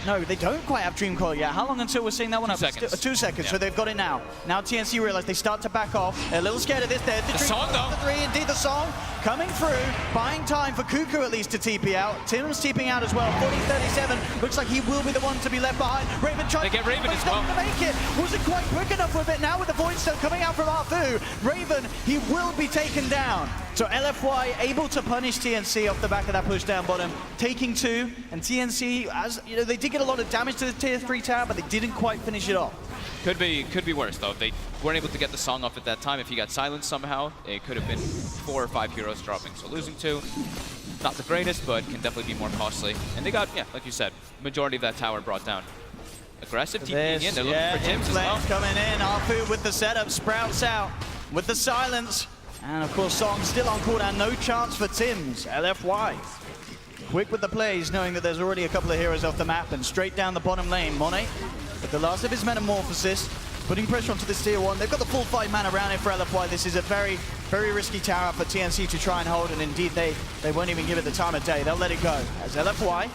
No, they don't quite have Dream Coil yet. How long until we're seeing that one up? 2 seconds. 2 seconds, Yeah. so they've got it now. Now TNC realize they start to back off. They're a little scared of this. They're The song, though. The 3, indeed the song. Coming through, buying time for Cuckoo at least to TP out. Tim's TPing out as well. 40-37, looks like he will be the one to be left behind. Raven trying They get Raven but as he's not well. gonna make it. Wasn't quite quick enough with it. Now with the Void Stone coming out from Arfu. Raven, he will be taken down. So LFY able to punish TNC off the back of that push down bottom, taking 2, and TNC, as you know, they did get a lot of damage to the tier 3 tower, but they didn't quite finish it off. Could be worse though. If they weren't able to get the song off at that time, if he got silenced somehow, it could have been 4 or 5 heroes dropping. So losing 2, not the greatest, but can definitely be more costly. And they got, yeah, like you said, majority of that tower brought down. Aggressive TPing in, they're looking for Tims as well. Inflames coming in, Arfu with the setup, Sprouts out with the silence. And of course, Song still on cooldown, no chance for Tims. LFY quick with the plays, knowing that there's already a couple of heroes off the map, and straight down the bottom lane. Monet, with the last of his Metamorphosis, putting pressure onto this tier 1. They've got the full 5 man around it for LFY. This is a very, very risky tower for TNC to try and hold, and indeed they won't even give it the time of day. They'll let it go. As LFY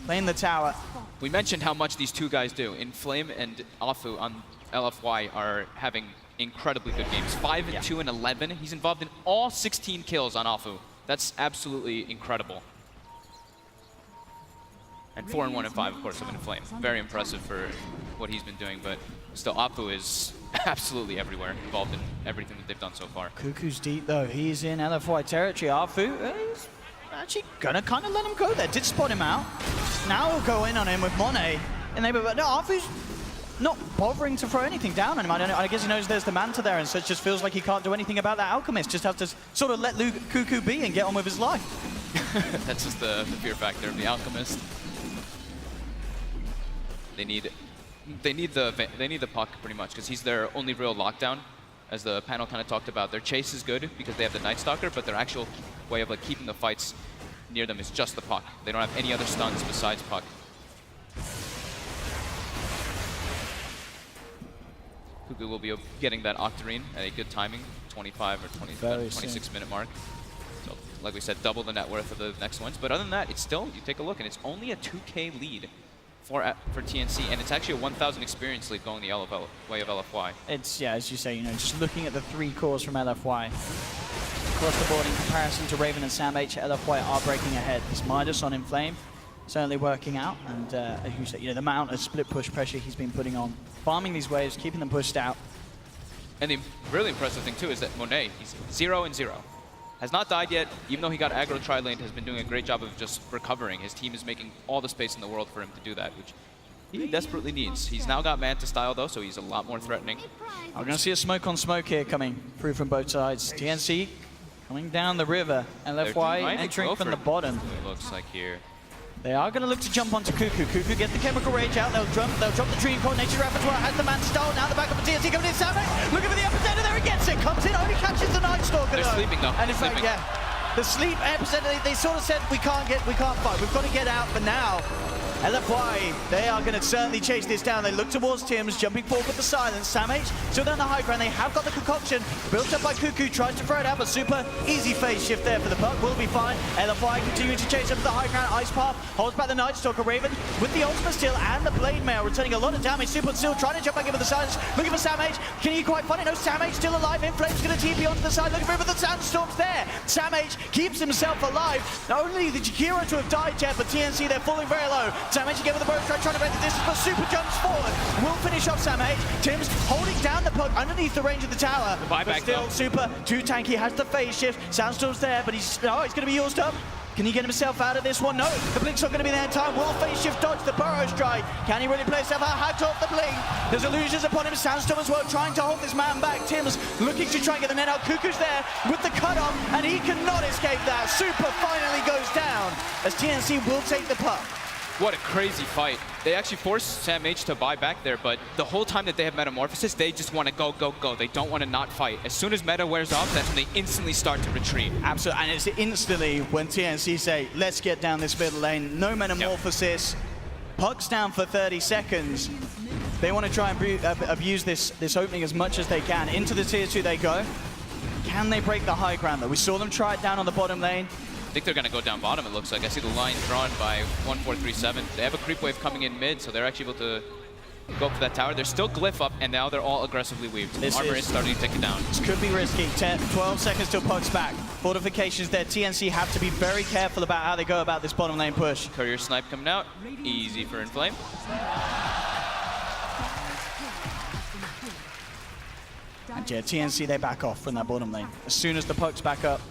playing the tower. We mentioned how much these two guys do. Inflame and Afu on LFY are having incredibly good games. 5 and 2 and 11. He's involved in all 16 kills on Afu. That's absolutely incredible. And 4 and 1 and 5, of course, of Inflame. Very impressive for what he's been doing, but still, Afu is absolutely everywhere, involved in everything that they've done so far. Cuckoo's deep though. He's in LFY territory. Arfu is actually gonna kind of let him go there. Did spot him out. Now he'll go in on him with Monet. And they, but no, Arfu's not bothering to throw anything down on him. I guess he knows there's the Manta there, and so it just feels like he can't do anything about that Alchemist. Just have to sort of let Cuckoo be and get on with his life. That's just the fear factor of the Alchemist. They need the puck pretty much, because he's their only real lockdown. As the panel kind of talked about, their chase is good because they have the Night Stalker, but their actual way of like keeping the fights near them is just the puck. They don't have any other stuns besides puck. Cuckoo will be getting that Octarine at a good timing, 25 or 26 minute mark. So, like we said, double the net worth of the next ones. But other than that, it's still, you take a look, and it's only a 2K lead for TNC, and it's actually a 1,000 experience lead going the way of LFY. It's, yeah, as you say, you know, just looking at the 3 cores from LFY. Across the board in comparison to Raven and Sam H, LFY are breaking ahead. This Midas on Inflame, certainly working out, and as you say, you know, the amount of split push pressure he's been putting on, farming these waves, keeping them pushed out. And the really impressive thing too is that Monet, he's 0 and 0. Has not died yet, even though he got aggro tri-laned, has been doing a great job of just recovering. His team is making all the space in the world for him to do that, which he desperately needs. He's now got Manta style though, so he's a lot more threatening. We're going to see a smoke on smoke here coming through from both sides. TNC coming down the river, LFY entering from the bottom. It looks like here. They are going to look to jump onto Cuckoo. Cuckoo get the Chemical Rage out. They'll drop the Dream Core. Nature Rapid as well. Has the man stole. Now the back of the TNC coming in. Savage looking for the upper there. He gets it. Comes in. Only catches the Night Stalker. They're sleeping though. And in fact, sleeping. yeah. The sleep representative, they sort of said, we can't fight, we've got to get out for now. LFY, they are going to certainly chase this down. They look towards Tim's, jumping forward with the silence. SamH still down the high ground. They have got the concoction built up by Cuckoo. Tries to throw it out, but super easy phase shift there for the puck. Will be fine. LFY continuing to chase up to the high ground. Ice Path holds back the Night Stalker. Raven with the ultimate still and the Blade Mail, returning a lot of damage. Super still trying to jump back in with the silence. Looking for SamH. Can he quite find it? No, SamH still alive. Inflame's going to TP onto the side. Looking for the Sandstorm's there. SamH keeps himself alive. Not only the Jakiro to have died yet, but TNC, they're falling very low. SamH again with the bow strike, trying to break the distance, but Super jumps forward. Will finish off SamH. Tim's holding down the puck underneath the range of the tower. The buyback, but still, though. Super too tanky, has the phase shift. Sandstorm's there, but he's going to be used up. Can he get himself out of this one? No, the Blink's not going to be there in time. Will phase shift dodge the burrow strike? Can he really play himself out? Hacked off the Blink. There's illusions upon him. Sandstorm as well, trying to hold this man back. Tim's looking to try and get the net out. Cuckoo's there with the cutoff, and he cannot escape that. Super finally goes down as TNC will take the puck. What a crazy fight. They actually forced SamH to buy back there, but the whole time that they have Metamorphosis, they just want to go, go, go. They don't want to not fight. As soon as meta wears off, that's when they instantly start to retreat. Absolutely, and it's instantly when TNC say, let's get down this middle lane. No Metamorphosis. Yep. Puck's down for 30 seconds. They want to try and abuse this opening as much as they can. Into the tier 2 they go. Can they break the high ground though? We saw them try it down on the bottom lane. I think they're going to go down bottom, it looks like. I see the line drawn by 1437. They have a creep wave coming in mid, so they're actually able to go for that tower. They're still glyph up, and now they're all aggressively weaved. Armor is starting to take it down. This could be risky. 12 seconds till puck's back. Fortifications there. TNC have to be very careful about how they go about this bottom lane push. Courier snipe coming out. Easy for Inflame. And yeah, TNC, they back off from that bottom lane. As soon as the puck's back up,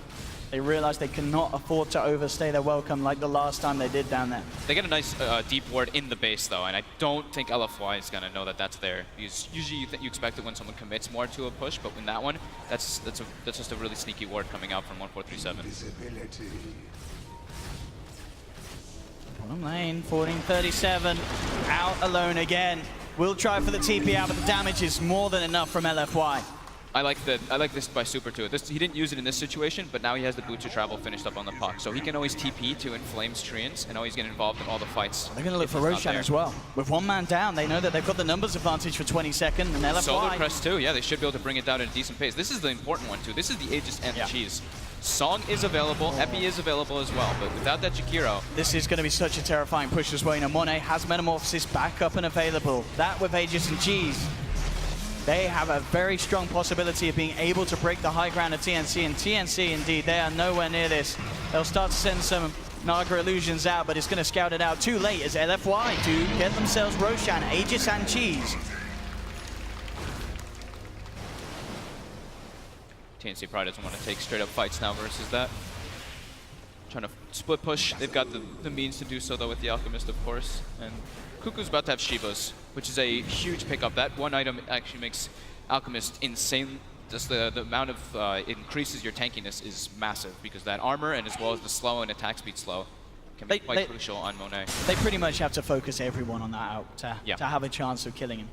they realize they cannot afford to overstay their welcome like the last time they did down there. They get a nice deep ward in the base, though, and I don't think LFY is going to know that that's there. Because usually you expect it when someone commits more to a push, but in that one, that's just a really sneaky ward coming out from 1437. Bottom lane, 1437, out alone again. Will try for the TP out, but the damage is more than enough from LFY. I like this by Super too. He didn't use it in this situation, but now he has the boot to travel finished up on the puck. So he can always TP to Inflame's Treants and always get involved in all the fights. They're going to look for Roshan as well. With one man down, they know that they've got the numbers advantage for 22nd, and LFY... Solar Crest too, yeah, they should be able to bring it down at a decent pace. This is the important one too. This is the Aegis and the Cheese. Song is available, Epi is available as well, but without that Jakiro... This is going to be such a terrifying push as well. You know, Monet has Metamorphosis back up and available. That with Aegis and Cheese. They have a very strong possibility of being able to break the high ground of TNC, and TNC, indeed, they are nowhere near this. They'll start to send some Naga illusions out, but it's going to scout it out too late as LFY do get themselves Roshan, Aegis, and Cheese. TNC probably doesn't want to take straight up fights now versus that. Trying to split push. They've got the means to do so, though, with the Alchemist, of course. And Cuckoo's about to have Shivas, which is a huge pickup. That one item actually makes Alchemist insane. Just the amount of it increases your tankiness is massive because that armor and as well as the slow and attack speed slow can be quite crucial on Monet. They pretty much have to focus everyone on that out to have a chance of killing him.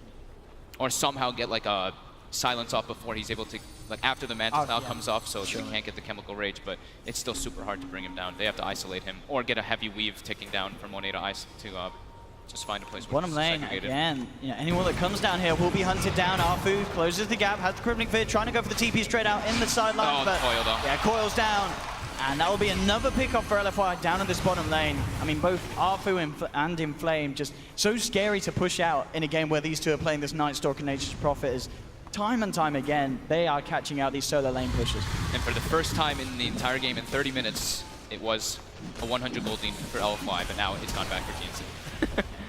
Or somehow get like a silence off before he's able to, like after the Mantis style comes off, so he can't get the Chemical Rage, but it's still super hard to bring him down. They have to isolate him or get a heavy weave ticking down from Monet to just find a place where bottom lane again. Yeah, anyone that comes down here will be hunted down. Arfu closes the gap, has the Crippling Fear, trying to go for the TP straight out in the sideline. But Coil though. Yeah, Coil's down. And that will be another pickup for LFY down in this bottom lane. I mean, both Arfu and Inflame just so scary to push out in a game where these two are playing this Night Stalker Nature's Prophet. Is time and time again, they are catching out these solo lane pushes. And for the first time in the entire game in 30 minutes, it was a 100 gold lead for LFY, but now it's gone back for TNC.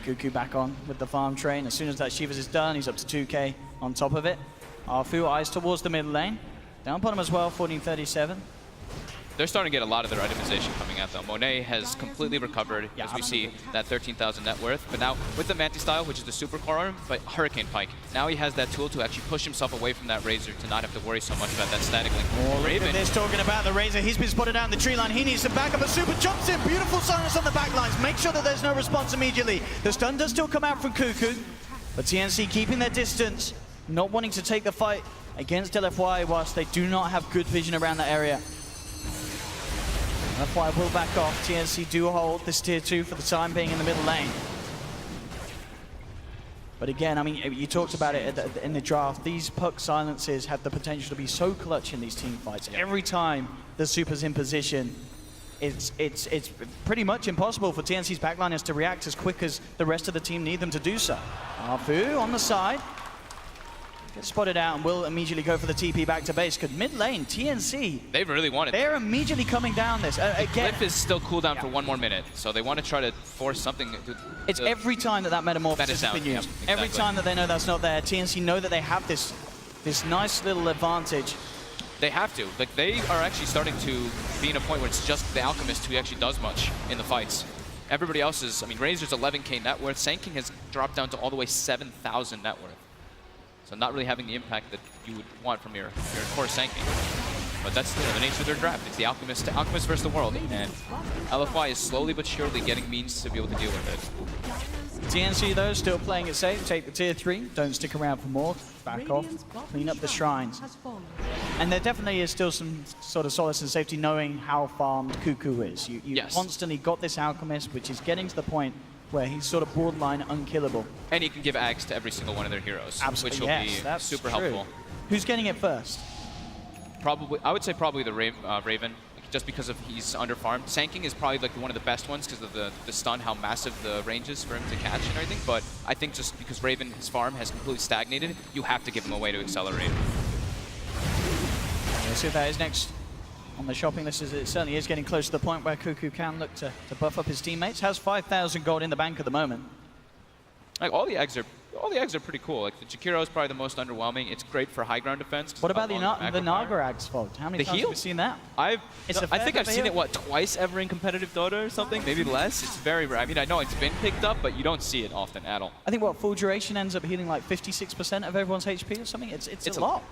Cuckoo back on with the farm train. As soon as that Shivas is done, he's up to 2k on top of it. Arfu eyes towards the mid lane. Down bottom as well, 1437. They're starting to get a lot of their itemization coming out, though. Monet has completely recovered, as we see that 13,000 net worth. But now, with the Mantis style, which is the super core arm, but Hurricane Pike, now he has that tool to actually push himself away from that Razor to not have to worry so much about that static link. Raven is talking about the Razor. He's been spotted out in the tree line. He needs to back up. A super jumps in. Beautiful silence on the back lines. Make sure that there's no response immediately. The stun does still come out from Cuckoo, but TNC keeping their distance, not wanting to take the fight against LFY whilst they do not have good vision around that area. LFY will back off. TNC do hold this tier 2 for the time being in the middle lane. But again, I mean, you talked about it in the draft. These puck silences have the potential to be so clutch in these team fights. Every time the Super's in position, it's pretty much impossible for TNC's backliners to react as quick as the rest of the team need them to do so. Arfu on the side. Gets spotted out and will immediately go for the TP back to base. Because mid lane, TNC, They really want it. they're immediately coming down this. Again, Cliff is still cooldown for 1 more minute, so they want to try to force something. it's every time that metamorphosis has been used. Yep, Every exactly. time that they know that's not there, TNC know that they have this nice little advantage. They have to. Like, they are actually starting to be in a point where it's just the Alchemist who actually does much in the fights. Everybody else is, I mean, Razor's 11k net worth. Sanking has dropped down to all the way 7,000 net worth. So not really having the impact that you would want from your core Sanking. But that's the nature of their draft. It's the Alchemist versus the world. And LFY is slowly but surely getting means to be able to deal with it. TNC, though, still playing it safe. Take the tier 3. Don't stick around for more. Back off. Clean up the shrines. And there definitely is still some sort of solace and safety knowing how farmed Cuckoo is. You Yes. constantly got this Alchemist, which is getting to the point where he's sort of borderline unkillable. And you can give Ags to every single one of their heroes, Absolutely, which will yes, be that's super true. helpful. Who's getting it first? Probably, I would say probably the Raven, just because of he's underfarmed. Sanking is probably like one of the best ones because of the stun, how massive the range is for him to catch and everything. But I think just because Raven, his farm has completely stagnated, you have to give him a way to accelerate. We'll see if that is next on the shopping list. It certainly is getting close to the point where Cuckoo can look to buff up his teammates. Has 5,000 gold in the bank at the moment. Like all the eggs are pretty cool. Like the Jakiro is probably the most underwhelming. It's great for high ground defense. What about the Naga Ag's fault? How many The times heal? have we seen that? I It's a think fair I've seen heal. it twice ever in competitive Dota or something, maybe less. It's very rare. I mean, I know it's been picked up, but you don't see it often at all. I think full duration ends up healing like 56% of everyone's HP or something. It's a lot.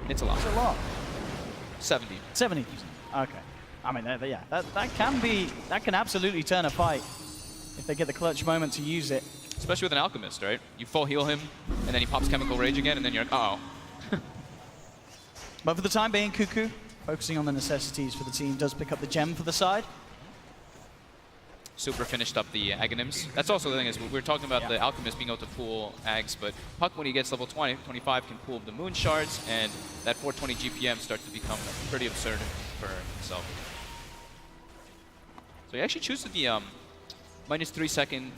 It's a lot. It's a lot. 70. 70%. Okay. I mean, yeah, that can absolutely turn a fight if they get the clutch moment to use it. Especially with an Alchemist, right? You full heal him, and then he pops Chemical Rage again, and then you're like, uh-oh. But for the time being, Cuckoo, focusing on the necessities for the team, does pick up the gem for the side. Super finished up the Aghanims. That's also the thing is, we were talking about the Alchemist being able to pool Ags, but Puck, when he gets level 20, 25, can pool the Moon Shards, and that 420 GPM starts to become pretty absurd for himself. So he actually chooses the minus 3 seconds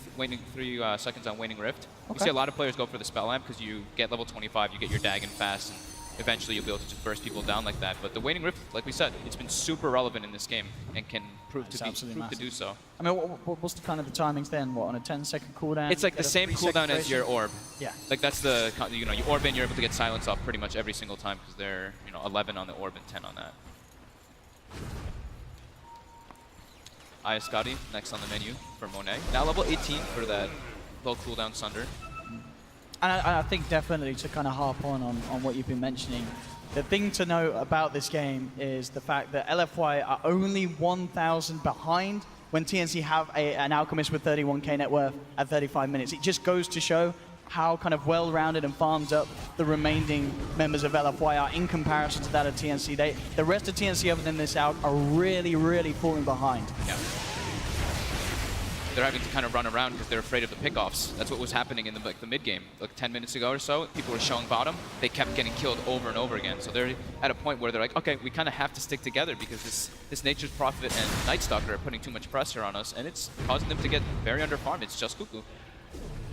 on Waning Rift. Okay. You see a lot of players go for the Spell Amp because you get level 25, you get your Dagon fast, and eventually you'll be able to just burst people down like that. But the Waning Rift, like we said, it's been super relevant in this game and can prove to do so. I mean, what's the kind of the timings then? What, on a 10-second cooldown? It's like the Get a same 3-second cooldown as your duration? Orb. Yeah. Like that's the, you orb in, you're able to get silence off pretty much every single time because they're 11 on the Orb and 10 on that. Scotty next on the menu for Monet. Now level 18 for that low cooldown Sunder. And I think definitely to kind of harp on what you've been mentioning, the thing to know about this game is the fact that LFY are only 1,000 behind when TNC have an Alchemist with 31k net worth at 35 minutes. It just goes to show how kind of well-rounded and farmed up the remaining members of LFY are in comparison to that of TNC. The rest of TNC other than this out are really, really falling behind. Yeah. They're having to kind of run around because they're afraid of the pickoffs. That's what was happening in the mid game. Like 10 minutes ago or so, people were showing bottom. They kept getting killed over and over again. So they're at a point where they're like, okay, we kind of have to stick together because this Nature's Prophet and Nightstalker are putting too much pressure on us, and it's causing them to get very underfarmed. It's just Cuckoo.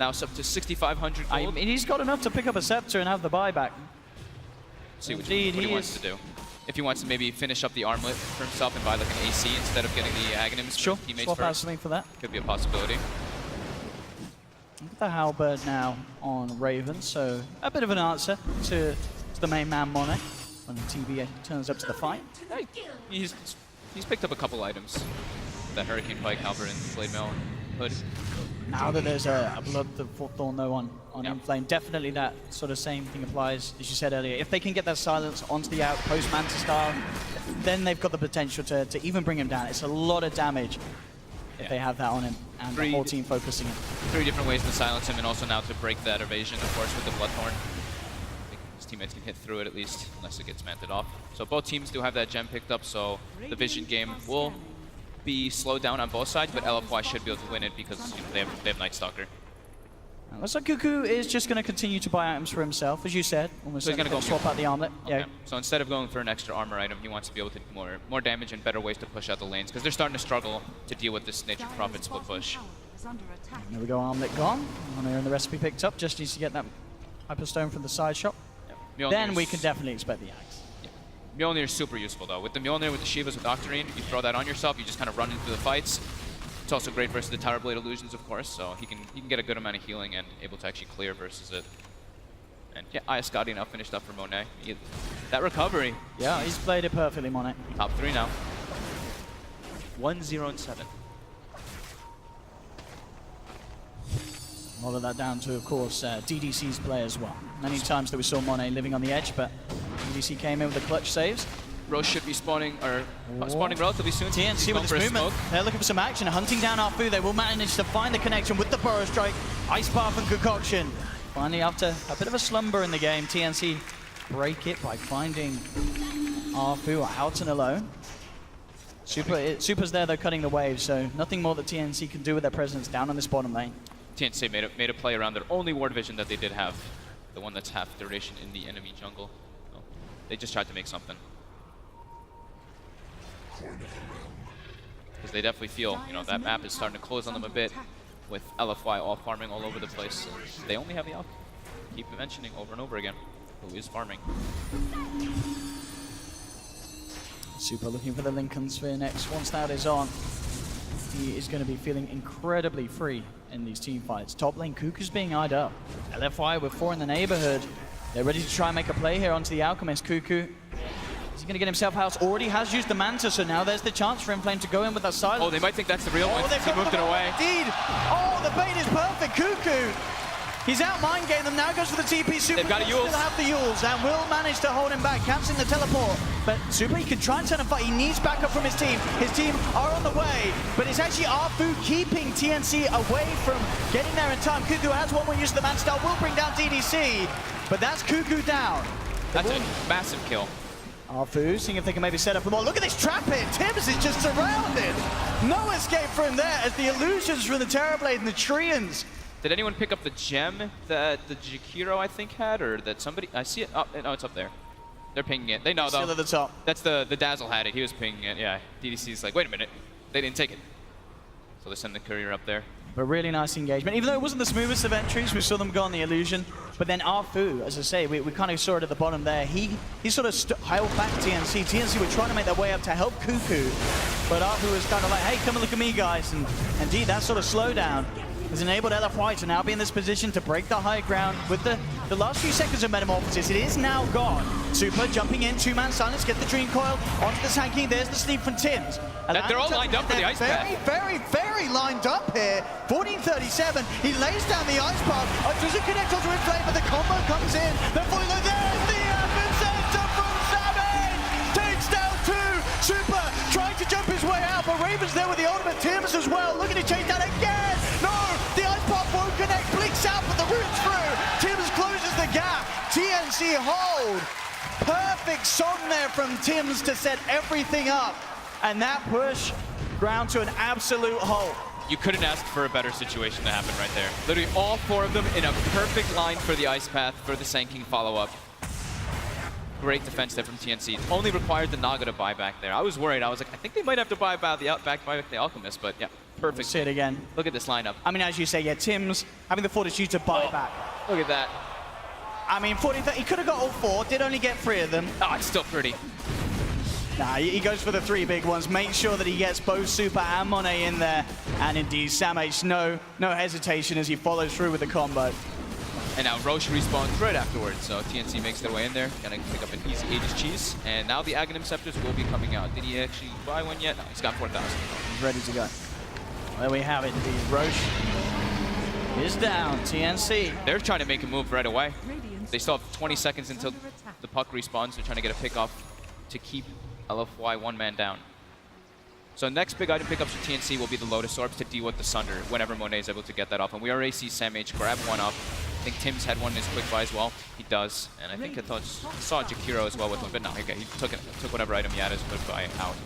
Now it's up to 6,500 gold. I mean, he's got enough to pick up a Scepter and have the buyback. See what Indeed, he he wants is. to do. If he wants to maybe finish up the armlet for himself and buy like an AC instead of getting the Aghanims for his teammates swap out first, something for that. could be a possibility. Look at the Halberd now on Raven, so a bit of an answer to the main man Monet when the TV turns up to the fight. Hey, he's picked up a couple items. The Hurricane Pike, Halberd, and Blade Mail Hood. Now that there's a Blood Thorn though on Yep. Inflame, definitely that sort of same thing applies as you said earlier. If they can get that silence onto the out post Manta style, then they've got the potential to even bring him down. It's a lot of damage if they have that on him and the whole team focusing it. 3 different ways to silence him, and also now to break that evasion, of course, with the Bloodthorn. His teammates can hit through it at least, unless it gets manted off. So both teams do have that gem picked up, so the vision game will be slowed down on both sides, but LFY should be able to win it because they have Night Stalker. Looks like Cuckoo is just going to continue to buy items for himself, as you said. Almost So he's going to go swap out the armlet. Okay. Yeah. So instead of going for an extra armor item, he wants to be able to do more damage and better ways to push out the lanes because they're starting to struggle to deal with this Nature Prophet split push. There we go, armlet gone. Mono and the recipe picked up. Just needs to get that Hyperstone from the side shop. Mjolnir's- Then we can definitely expect the axe. Mjolnir is super useful though. With the Mjolnir, with the Shivas, with Octarine, you throw that on yourself, you just kind of run into the fights. It's also great versus the Tower Blade illusions, of course, so he can get a good amount of healing and able to actually clear versus it. And yeah, Iascati now finished up for Monet. That recovery. Yeah, he's played it perfectly, Monet. Top 3 now. 1-0-7. A lot of that down to, of course, DDC's play as well. Many times that we saw Monet living on the edge, but DDC came in with the clutch saves. Roche should be spawning relatively soon. TNC with this movement. They're looking for some action, hunting down Arfu. They will manage to find the connection with the Burrow Strike. Ice Path and Concoction. Finally, after a bit of a slumber in the game, TNC break it by finding Arfu out and alone. Super's there, though, cutting the wave, so nothing more that TNC can do with their presence down on this bottom lane. TNC made a play around their only ward vision that they did have, the one that's half duration in the enemy jungle. So they just tried to make something. Because they definitely feel, that map is starting to close on them a bit with LFY all farming all over the place. They only have the Alchemy. Keep mentioning over and over again who is farming. Super looking for the Lincoln Sphere next. Once that is on, he is going to be feeling incredibly free in these team fights. Top lane, Cuckoo's being eyed up. LFY with 4 in the neighborhood. They're ready to try and make a play here onto the Alchemist. Cuckoo, is he going to get himself house? Already has used the Manta, so now there's the chance for Inflame to go in with that silence. Oh, they might think that's the real one. He moved it away. Indeed. Oh, the bait is perfect. Cuckoo. He's out mind game them now, goes for the TP. Super They've got a still Yules. have the Yules and will manage to hold him back, cancelling the teleport. But Super, he can try and turn a fight. He needs backup from his team. His team are on the way, but it's actually Arfu keeping TNC away from getting there in time. Cuckoo has one more use of the Man Star, will bring down DDC, but that's Cuckoo down. That's a massive kill. Arfu seeing if they can maybe set up the ball. Look at this trap hit. Tibbs is just surrounded. No escape for him there as the illusions from the Terrorblade and the Treants. Did anyone pick up the gem that the Jakiro, I think, had, or that somebody? I see it. Oh, no, it's up there. They're pinging it. They know, though. Still at the top. That's the Dazzle had it. He was pinging it. Yeah. DDC's like, wait a minute. They didn't take it. So they send the courier up there. But really nice engagement. Even though it wasn't the smoothest of entries, we saw them go on the illusion. But then Arfu, as I say, we kind of saw it at the bottom there. He sort of held back TNC. TNC were trying to make their way up to help Cuckoo. But Arfu was kind of like, hey, come and look at me, guys. And indeed, that sort of slowdown has enabled LFY to now be in this position to break the high ground with the last few seconds of Metamorphosis. It is now gone. Super jumping in, 2-man silence, get the Dream Coil onto the tanking. There's the sleep from Tims. They're all lined up for the Ice Path. Very lined up here. 14:37, he lays down the Ice Path. Does it connect onto Inflame, but the combo comes in. They're falling like, there's the epicenter from Savage! Takes down 2. Super trying to jump his way out, but Raven's there with the ultimate. Tims as well, looking to chase down again. No, the Ice Path won't connect. Blinks out, but the root's through. Tims closes the gap. TNC hold. Perfect song there from Tims to set everything up. And that push ground to an absolute halt. You couldn't ask for a better situation to happen right there. Literally all 4 of them in a perfect line for the Ice Path for the Sanking follow-up. Great defense there from TNC. Only required the Naga to buy back there. I was worried. I was like, I think they might have to buy back the Alchemist, but yeah, perfect. Let's see it again. Look at this lineup. I mean, as you say, yeah, Tims having the fortitude to buy back. Look at that. I mean, 40, he could have got all 4, did only get 3 of them. Oh, it's still pretty. Nah, he goes for the 3 big ones. Make sure that he gets both Super and Monet in there. And indeed, Samh, no hesitation as he follows through with the combo. And now Roche respawns right afterwards, so TNC makes their way in there. Gonna pick up an easy Aegis cheese. And now the Aghanim Scepters will be coming out. Did he actually buy one yet? No, he's got 4,000. He's ready to go. There we have it, indeed. Roche is down. TNC. They're trying to make a move right away. They still have 20 seconds until the puck respawns. They're trying to get a pick off to keep LFY 1-man down. So next big item pickups for TNC will be the Lotus Orbs to deal with the Sunder whenever Monet is able to get that off. And we already see Samh grab one up. I think Tim's had one in his quick buy as well. He does. And I think I saw Jakiro as well with him, but no, okay, he took whatever item he had as quick buy out.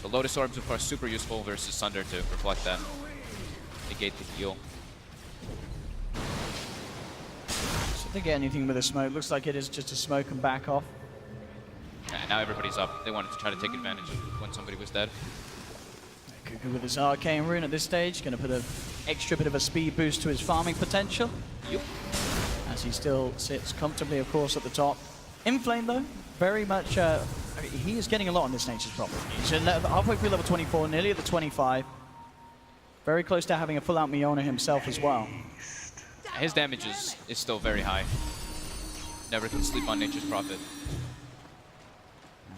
The Lotus Orbs, of course, super useful versus Sunder to reflect that. Negate the heal. So if they get anything with a smoke, looks like it is just a smoke and back off. Yeah, now everybody's up. They wanted to try to take advantage of when somebody was dead. Kuku with his Arcane Rune at this stage, going to put an extra bit of a speed boost to his farming potential. Yep. As he still sits comfortably, of course, at the top. Inflame, though, very much, he is getting a lot on this Nature's Prophet. He's halfway through level 24, nearly at the 25. Very close to having a full-out Miona himself as well. His damage is still very high. Never can sleep on Nature's Prophet.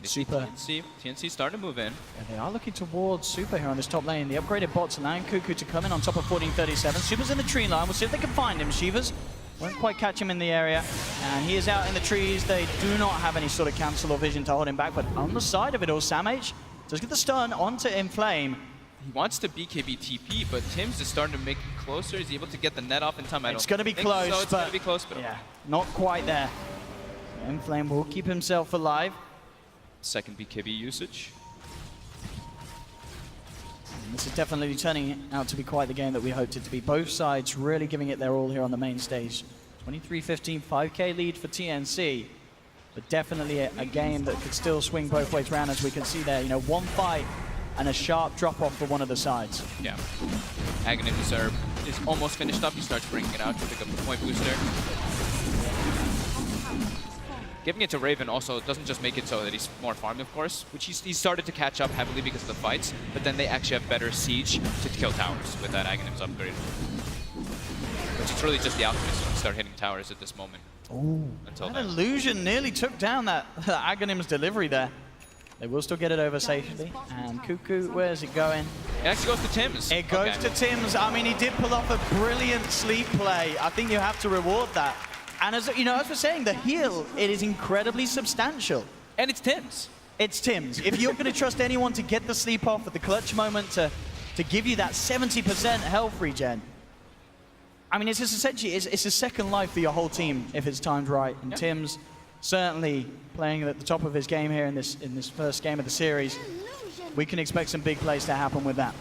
Super. TNC starting to move in. Yeah, they are looking towards Super here on this top lane. The upgraded bots allowing Kuku to come in on top of 1437. Super's in the tree line. We'll see if they can find him. Shivas won't quite catch him in the area. And he is out in the trees. They do not have any sort of cancel or vision to hold him back. But on the side of it all, Samh does get the stun onto Inflame. He wants to BKB TP, but Tim's is starting to make him closer. Is he able to get the net off in time? It's going to be think close, so. It's but going to be close, but yeah, not quite there. Inflame will keep himself alive. Second BKB usage. And this is definitely turning out to be quite the game that we hoped it to be. Both sides really giving it their all here on the main stage. 23-15, 5k lead for TNC. But definitely a game that could still swing both ways around, as we can see there. You know, one fight and a sharp drop-off for one of the sides. Yeah. Aghanim's herb is almost finished up. He starts bringing it out to pick up the point booster. Giving it to Raven also doesn't just make it so that he's more farming, of course, which he's started to catch up heavily because of the fights, but then they actually have better siege to kill towers with that Aghanim's upgrade. Which is really just the Alchemist who can start hitting towers at this moment. Ooh, until that then. illusion nearly took down that Aghanim's delivery there. They will still get it over safely. And Kuku, where's it going? It actually goes to Tim's. It goes to Tim's. I mean, he did pull off a brilliant sleep play. I think you have to reward that. And as you know, as we're saying, the heal, it is incredibly substantial. And it's Tim's. It's Tim's. If you're going to trust anyone to get the sleep off at the clutch moment to give you that 70% health regen, I mean, it's just essentially, it's a second life for your whole team if it's timed right. And Tim's certainly playing at the top of his game here in this first game of the series. We can expect some big plays to happen with that.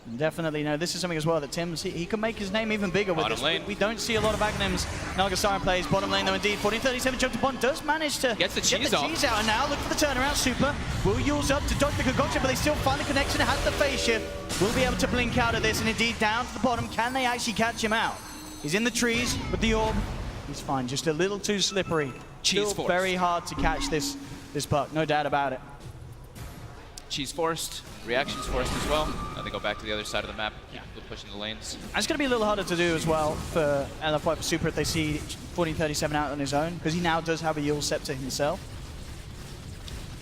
And definitely, you know, this is something as well that Tim's, he can make his name even bigger with bottom this. Lane. We don't see a lot of Aghanims. Nagasaran plays bottom lane though indeed. 1437 jumped upon, does manage to Gets the cheese get the off. cheese out. And now look for the turnaround. Super will use up to dodge the concoction, but they still find the connection. Has the phase shift. Will be able to blink out of this, and indeed down to the bottom. Can they actually catch him out? He's in the trees with the orb. He's fine, just a little too slippery. Cheese Still force. very hard to catch this buck, no doubt about it. Cheese forced, reactions forced as well. Now they go back to the other side of the map, pushing the lanes. And it's going to be a little harder to do as well for LFY for Super if they see 1437 out on his own, because he now does have a Yule Scepter himself.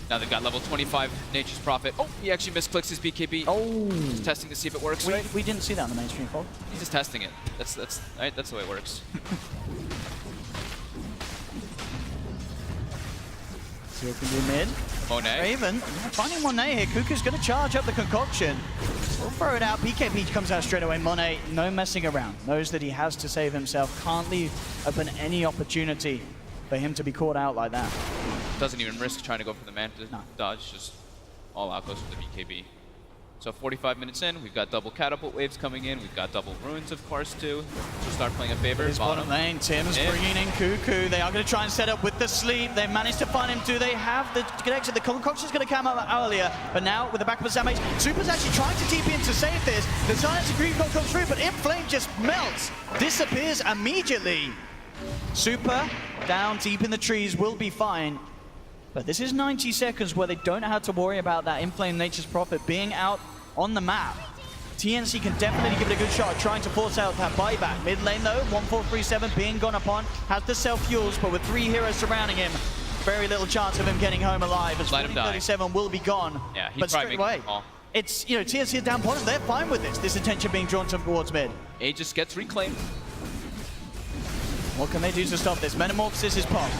Now they've got level 25 Nature's Prophet. Oh, he actually misclicks his BKB. Oh, Just testing to see if it works, right? we didn't see that on the mainstream fold. He's just testing it. That's right, that's the way it works. See what can do mid. Monet. Raven, finding Monet here. Kuku's going to charge up the concoction. We'll throw it out. BKB comes out straight away. Monet, no messing around. Knows that he has to save himself. Can't leave open any opportunity for him to be caught out like that. Doesn't even risk trying to go for the Manta No. dodge, just all out goes for the BKB. So 45 minutes in, we've got double catapult waves coming in, we've got double runes, of course, too. So start playing a favor. His bottom lane, Tim's bringing in Kuku. They are going to try and set up with the sleep. They managed to find him. Do they have the connection? The concoction's going to come up earlier, but now with the back of a Samh, Super's actually trying to TP in to save this. The Silence of Grief comes through, but Inflame just melts, disappears immediately. Super down deep in the trees, will be fine. But this is 90 seconds where they don't have to worry about that Inflame Nature's Prophet being out on the map. TNC can definitely give it a good shot, trying to force out that buyback. Mid lane though, 1437 being gone upon, has the self-fuels, but with 3 heroes surrounding him, very little chance of him getting home alive, as 1437 will be gone. Yeah, he's but probably straight making away, the call. it's, you know, TNC are down bottom, they're fine with this attention being drawn towards mid. Aegis gets reclaimed. What can they do to stop this? Metamorphosis is popped.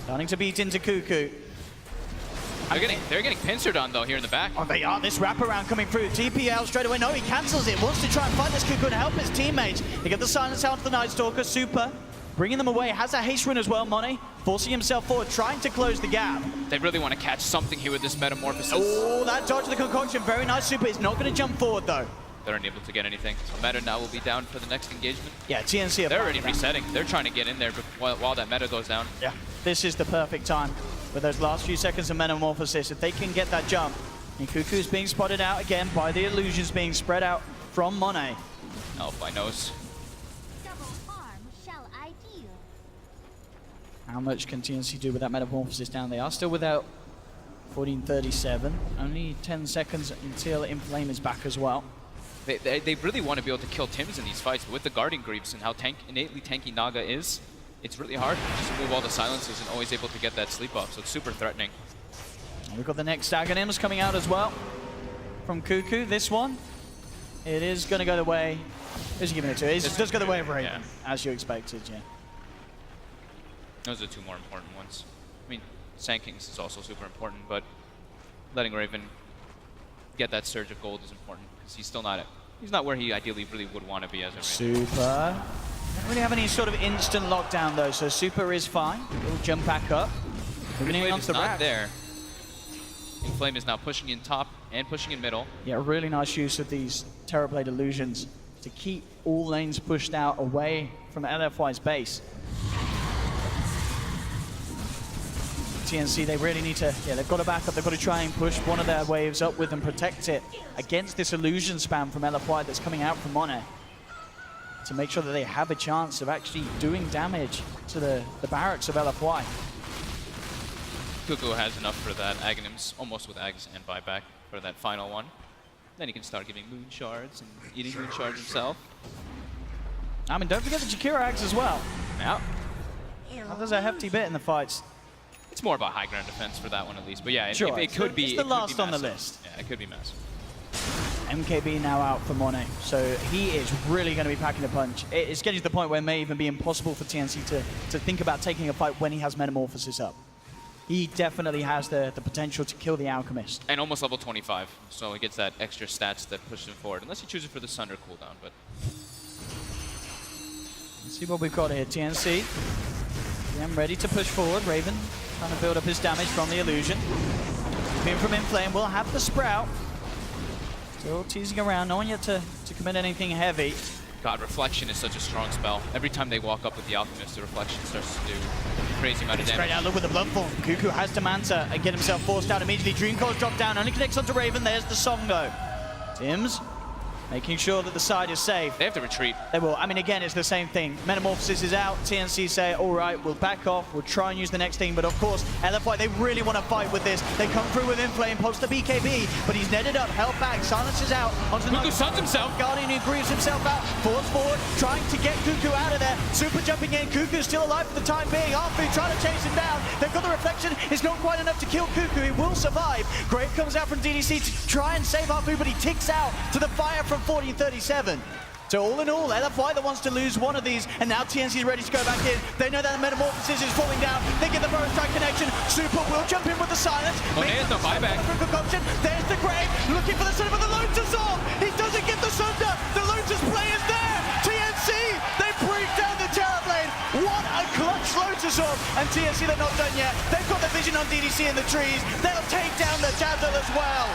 Starting to beat into Kuku. They're getting pincered on though here in the back. Oh, they are. This wraparound coming through. TPL straight away. No, he cancels it. Wants to try and find this Kuku and help his teammates. They get the silence out to the Night Stalker. Super bringing them away. Has a haste rune as well, Monet. forcing himself forward, trying to close the gap. They really want to catch something here with this Metamorphosis. Oh, that dodge of the concoction, very nice super. It's not going to jump forward though. They're unable to get anything. So Meta now will be down for the next engagement. Yeah, TNC are They're already down. resetting. They're trying to get in there while that Meta goes down. Yeah, this is the perfect time with those last few seconds of Metamorphosis. If they can get that jump, and Cuckoo's being spotted out again by the illusions being spread out from Monet. Alpha knows. Double harm shall I deal. How much can TNC do with that Metamorphosis down? They are still without 1437. Only 10 seconds until Inflame is back as well. They really want to be able to kill Tims in these fights, but with the Guardian Greaves and how innately tanky Naga is, it's really hard to just move all the silences and always able to get that sleep off, so it's super threatening. We've got the next Aghanim's coming out as well from Cuckoo. This one, it is going to go the way. Who's he giving it to? It does go the way of Raven, as you expected, yeah. Those are the two more important ones. I mean, Sand Kings is also super important, but letting Raven get that surge of gold is important because he's still not he's not where he ideally really would want to be as a Raven. Super. Don't really have any sort of instant lockdown though, so Super is fine. He'll jump back up. Moving Wave onto is the not rack. there. Inflame is now pushing in top and pushing in middle. Yeah, really nice use of these Terrorblade illusions to keep all lanes pushed out away from LFY's base. TNC, they really need to, they've got to back up, they've got to try and push one of their waves up with and protect it against this illusion spam from LFY that's coming out from Monet to make sure that they have a chance of actually doing damage to the barracks of LFY. Cuckoo has enough for that Aghanims, almost with Ags and buyback for that final one. Then he can start giving moon shards and eating moon shards himself. I mean, don't forget the Jakira Ags as well. Yeah. That does a hefty bit in the fights. It's more about high ground defense for that one at least. But yeah, Sure, it could be. it's the last be on the massive. list. Yeah, it could be massive. MKB now out for Monet, so he is really going to be packing a punch. It's getting to the point where it may even be impossible for TNC to think about taking a fight when he has Metamorphosis up. He definitely has the potential to kill the Alchemist. And almost level 25, so he gets that extra stats that push him forward, unless he chooses for the Sunder cooldown. But Let's see what we've got here. TNC, again, ready to push forward. Raven trying to build up his damage from the illusion. Being from Inflame will have the Sprout. Still teasing around, no one yet to commit anything heavy. God, Reflection is such a strong spell. Every time they walk up with the Alchemist, the Reflection starts to do a crazy amount of damage. Straight out, look with the blood form. Cuckoo has to Manta and get himself forced out immediately. Dream Core's drop down, only connects onto Raven. There's the song though. Tims making sure that the side is safe. They have to retreat. They will. I mean, again, it's the same thing. Metamorphosis is out. TNC say, all right, we'll back off. We'll try and use the next thing. But of course, LFY, they really want to fight with this. They come through with Inflame, post the BKB, but he's netted up, held back, silences out. Onto the Cuckoo stuns himself. Guardian who grieves himself out. Force forward, trying to get Cuckoo out of there. Super jumping in. Cuckoo's still alive for the time being. Arfu trying to chase him down. They've got the Reflection. It's not quite enough to kill Cuckoo. He will survive. Grave comes out from DDC to try and save Arfu, but he ticks out to the fire from 1437. So all in all, LFY that wants to lose one of these, and now TNC is ready to go back in. They know that the Metamorphosis is falling down. They get the first strike connection. Super will jump in with the silence. Monet has no buyback. Concoction. There's the Grave, looking for the Sunder, but the Lotus off. He doesn't get the Sunder. The Lotus play is there. TNC, they break down the Terrorblade. What a clutch Lotus off. And TNC, they're not done yet. They've got the vision on DDC in the trees. They'll take down the Dazzle as well.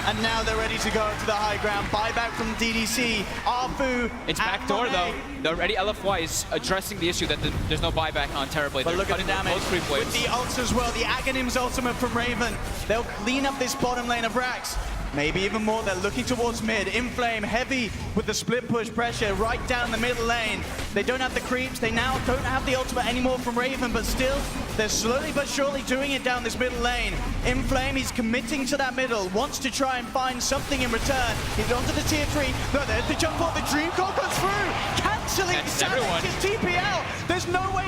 And now they're ready to go to the high ground. Buyback from DDC. Arfu. It's backdoor though. Already LFY is addressing the issue that there's no buyback on Terrorblade. But look at the damage with with the ults as well. The Aghanim's ultimate from Raven. They'll clean up this bottom lane of Rax. Maybe even more. They're looking towards mid. Inflame heavy with the split push pressure right down the middle lane. They don't have the creeps. They now don't have the ultimate anymore from Raven, but still, they're slowly but surely doing it down this middle lane. Inflame, he's committing to that middle, wants to try and find something in return. He's onto the tier 3. No, there's the jump ball. The Dream Core goes through. Cancelling Sam's TP out. There's no way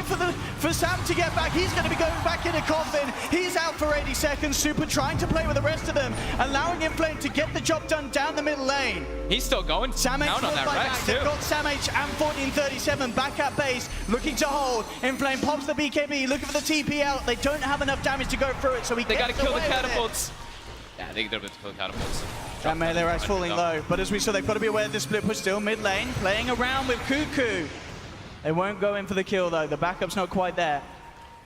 for Sam to get back. He's going to be going back in a coffin. He's out for 80 seconds. Super trying to play with the rest of them, allowing Inflame to get the job done down the middle lane. He's still going Sam H down on that Rex too. They've got Sam H and 1437 back at base, looking to hold. Inflame pops the BKB, looking for the TP out. They don't have enough damage to go through it, so he They gets gotta kill the away with it. catapults. Yeah, they're able to kill the catapults. That melee rack's falling low, but as we saw, they've got to be aware of the split push still mid lane, playing around with Cuckoo. They won't go in for the kill, though. The backup's not quite there.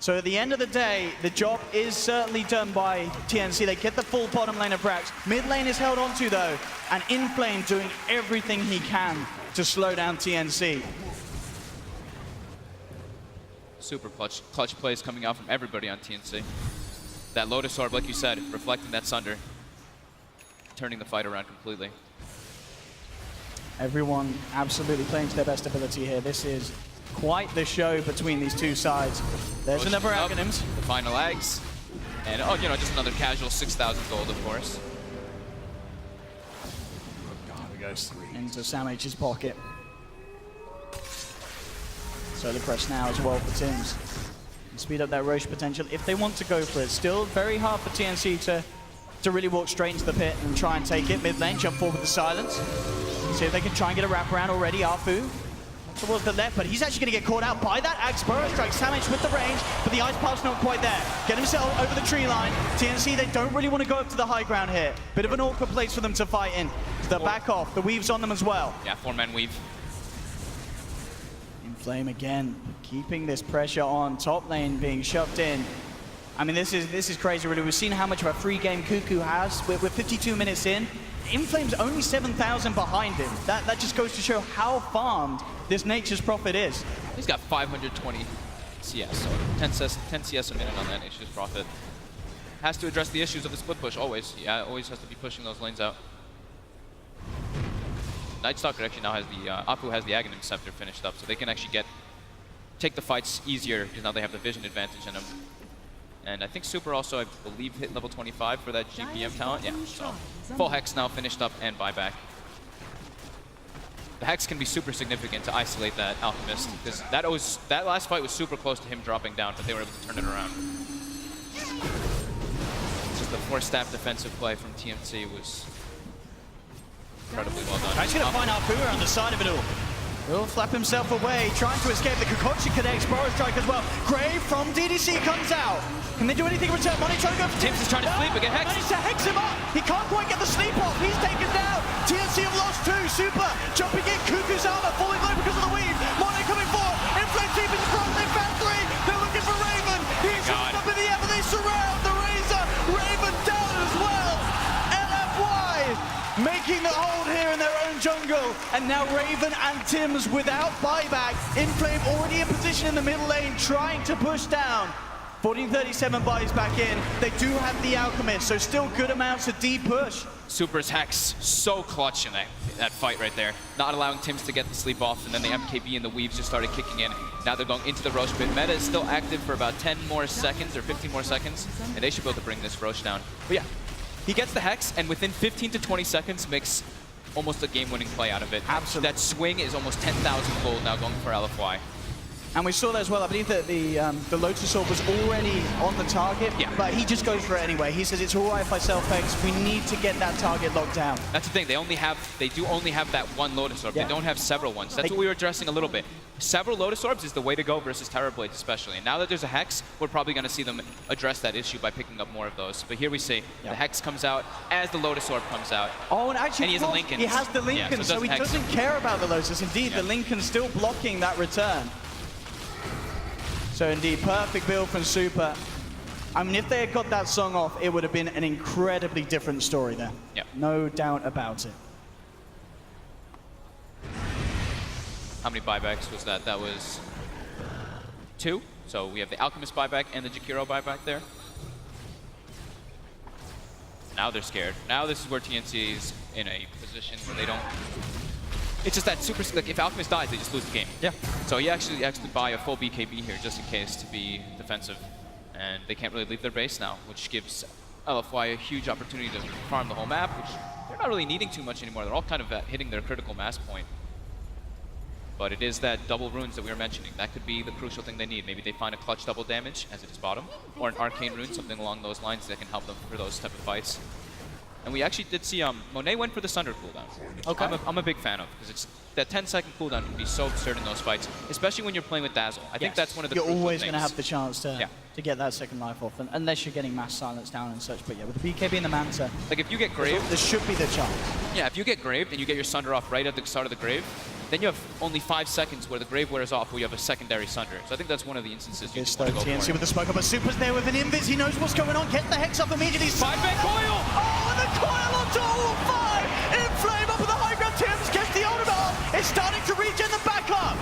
So at the end of the day, the job is certainly done by TNC. They get the full bottom lane of Brax. Mid lane is held onto, though, and Inflame doing everything he can to slow down TNC. Super clutch plays coming out from everybody on TNC. That Lotus Orb, like you said, reflecting that Sunder, turning the fight around completely. Everyone absolutely playing to their best ability here. This is quite the show between these two sides. There's Pushing another up, Aghanims. the final eggs. And, oh, you know, just another casual 6,000 gold, of course. Into Sam H's pocket. So the press now as well for Tims. Speed up that Roche potential if they want to go for it. Still very hard for TNC to really walk straight into the pit and try and take it. Mid lane, jump forward with the silence. See if they can try and get a wraparound already. Arfu towards the left, but he's actually going to get caught out by that Axe Burrow Strike. Samage with the range, but the Ice Path's not quite there. Get himself over the tree line. TNC, they don't really want to go up to the high ground here. Bit of an awkward place for them to fight in. So they're back off. The weave's on them as well. Yeah, 4-man weave. Inflame again, keeping this pressure on. Top lane being shoved in. I mean, this is crazy, really. We've seen how much of a free game Cuckoo has. We're 52 minutes in. Inflame's only 7,000 behind him. That just goes to show how farmed this Nature's Prophet is. He's got 520 CS, so 10 CS a minute on that Nature's Prophet. Has to address the issues of the split push, always. Yeah, always has to be pushing those lanes out. Nightstalker actually now has the, Apu has the Aghanim Scepter finished up, so they can actually take the fights easier, because now they have the vision advantage in them. And I think Super also, I believe, hit level 25 for that GPM talent. Yeah, so full Hex now finished up and buyback. The Hex can be super significant to isolate that Alchemist, because that last fight was super close to him dropping down, but they were able to turn it around. Just the 4-staff defensive play from TNC was incredibly well done. Actually gonna find Arfu on the side of it all. Will flap himself away, trying to escape. The Concoction connects, Burrow Strike as well. Gray from DDC comes out. Can they do anything in return? Money trying to go for Tims is trying to sleep, but get Hex. Managed to Hex him up. He can't quite get the sleep off. He's taken down. TNC have lost two. Super jumping in. Cuckoo's armor falling low because of the weave. Money coming forward. Inflame deep in the front. They found three. They're looking for Raven. He's up in the air, but they surround the Razor. Raven down as well. LFY making the hold here in their own jungle. And now Raven and Tims without buyback. Inflame already in position in the middle lane, trying to push down. 1437 buys back in. They do have the Alchemist, so still good amounts of deep push. Super's Hex, so clutch in that fight right there. Not allowing Tims to get the sleep off, and then the MKB and the Weaves just started kicking in. Now they're going into the Roche pit. Meta is still active for about 10 more seconds, or 15 more seconds, and they should be able to bring this Roche down. But yeah, he gets the Hex, and within 15 to 20 seconds makes almost a game-winning play out of it. Absolutely. That swing is almost 10,000 gold now going for LFY. And we saw that as well. I believe that the Lotus Orb was already on the target, but he just goes for it anyway. He says, it's all right if I self-Hex. We need to get that target locked down. That's the thing. They do only have that one Lotus Orb. Yeah. They don't have several ones. That's what we were addressing a little bit. Several Lotus Orbs is the way to go versus Terrorblades especially. And now that there's a Hex, we're probably going to see them address that issue by picking up more of those. But here we see the Hex comes out as the Lotus Orb comes out. Oh, and actually, and he has a Lincoln. He has the Lincoln, yeah, so he doesn't care about the Lotus. Indeed, the Lincoln still blocking that return. So indeed, perfect build from Super. I mean, if they had got that song off, it would have been an incredibly different story there. Yep. No doubt about it. How many buybacks was that? That was 2. So we have the Alchemist buyback and the Jakiro buyback there. Now they're scared. Now this is where TNC is in a position where they don't... It's just that super, like if Alchemist dies, they just lose the game. Yeah. So you actually buy a full BKB here just in case to be defensive. And they can't really leave their base now, which gives LFY a huge opportunity to farm the whole map, which they're not really needing too much anymore. They're all kind of hitting their critical mass point. But it is that double runes that we were mentioning. That could be the crucial thing they need. Maybe they find a clutch double damage, as it is bottom, or an arcane rune, something along those lines that can help them for those type of fights. And we actually did see Monet went for the Sunder cooldown. Okay. I'm a big fan of, because it's that 10-second cooldown can be so absurd in those fights, especially when you're playing with Dazzle. I think that's one of the You're crucial always things. going to have the chance to get that second life off, unless you're getting mass silence down and such. But yeah, with the BKB and the Manta, like if you get graved, there should be the chance. Yeah, if you get graved and you get your Sunder off right at the start of the grave, then you have only 5 seconds where the Grave wears off, where you have a secondary Sunder. So I think that's one of the instances you It's want to go TNC for. with the smoke up, but Super's there with an invis. He knows what's going on. Get the hex up immediately. 5-man coil! Oh, and the coil onto all 5! Inflame up with the high ground. Tim's gets the ultimate off. It's starting to regen the backup.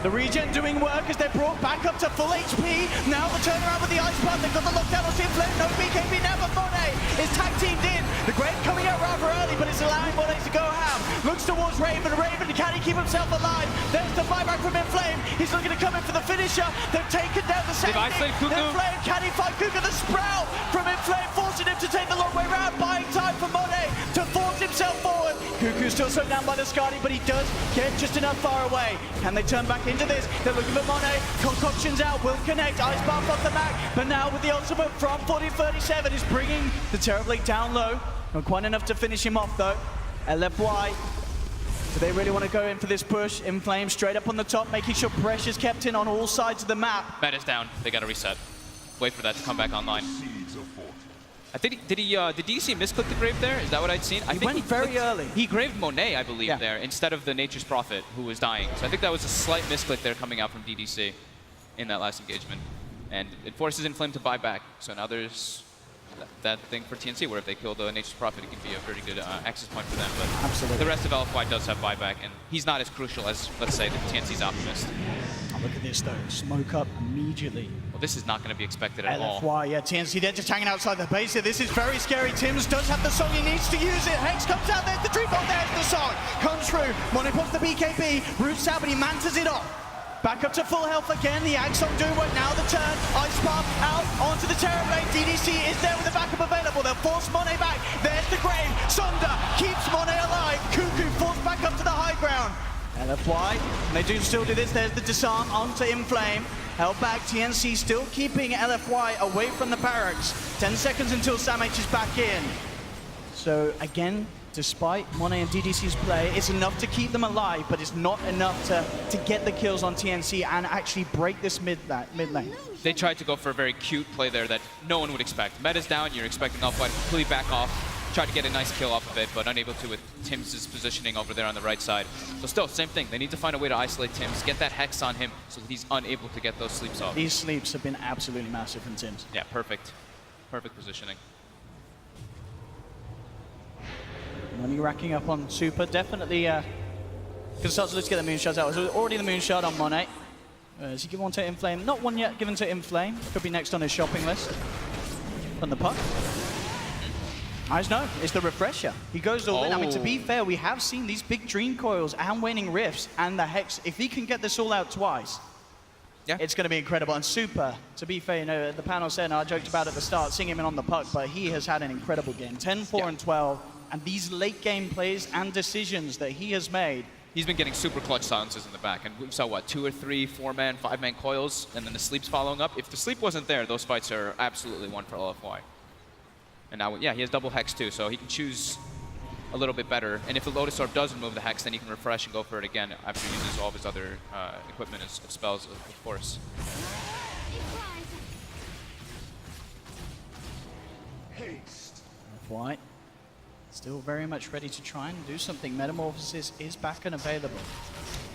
The regen doing work as they're brought back up to full HP. Now the turnaround with the ice plant. They've got the lockdown on Inflame. No BKB now, but Monet is tag teamed in. The Grave coming out rather early, but it's allowing Monet to go ham. Looks towards Raven. Raven, can he keep himself alive? There's the buyback from Inflame. He's looking to come in for the finisher. They've taken down the second. Inflame, can he fight Kuka? The sprout from Inflame, forcing him to take the long way round, buying time for Monet to force himself forward. Cuckoo's still slowed down by the Scotty, but he does get just enough far away. Can they turn back into this? They're looking for Monet. Concoction's out, will connect. Ice Bath off the back, but now with the ultimate from 40-37 is bringing the Terrorblade down low. Not quite enough to finish him off though. LFY. Do they really want to go in for this push? Inflame straight up on the top, making sure pressure's kept in on all sides of the map. Meta's down. They got to reset. Wait for that to come back online. I think did DDC misclick the Grave there? Is that what I'd seen? I He think went very early. He graved Monet, I believe, Yeah. there instead of the Nature's Prophet, who was dying. So I think that was a slight misclick there coming out from DDC in that last engagement. And it forces Inflame to buy back. So now there's that thing for TNC, where if they kill the Nature's Prophet, it can be a very good access point for them. But Absolutely. the rest of LFY does have buyback, and he's not as crucial as, let's say, the TNC's Alchemist. Oh, look at this though. Smoke up immediately. Well, this is not going to be expected at all. LFY, yeah, TNC, they're just hanging outside the base here. This is very scary. Tims does have the song, he needs to use it. Hex comes out, there's the Dream Bomb, there's the song. Comes through, Monet pops the BKB, roots out, but he mantas it off. Back up to full health again, the Axon doing work now, the turn, Ice Path out onto the Terrorblade. DDC is there with the backup available, they'll force Monet back. There's the Grave, Sunder keeps Monet alive. Cuckoo forced back up to the high ground. LFY, and they do still do this, there's the disarm onto Inflame. Held back, TNC still keeping LFY away from the barracks. 10 seconds until SamH is back in. So again, despite Monet and DDC's play, it's enough to keep them alive, but it's not enough to get the kills on TNC and actually break this mid lane. They tried to go for a very cute play there that no one would expect. Meta's down, you're expecting Alpha to completely back off. Tried to get a nice kill off of it, but unable to with Tim's positioning over there on the right side. So still, same thing. They need to find a way to isolate Tims, get that Hex on him so that he's unable to get those sleeps off. These sleeps have been absolutely massive from Tims. Yeah, perfect. Perfect positioning. Money racking up on Super, definitely can start to let's get the moonshot out. So already the moonshot on Monet. Does he give one to Inflame? Not one yet given to Inflame. Could be next on his shopping list. On the puck. I know, it's the refresher. He goes all in. I mean, to be fair, we have seen these big Dream Coils and Waning Rifts and the Hex. If he can get this all out twice, yeah, it's going to be incredible. And Super, to be fair, you know, the panel said, and I joked about it at the start, seeing him in on the puck, but he has had an incredible game. 10, 4, and 12. And these late game plays and decisions that he has made. He's been getting super clutch silences in the back. And we saw, what, 2 or 3 4-man, 5-man coils, and then the sleeps following up. If the sleep wasn't there, those fights are absolutely one for LFY. And now, yeah, he has double Hex too, so he can choose a little bit better. And if the Lotus Orb does remove the Hex, then he can refresh and go for it again after he uses all of his other equipment and spells, of course. White, still very much ready to try and do something. Metamorphosis is back and available.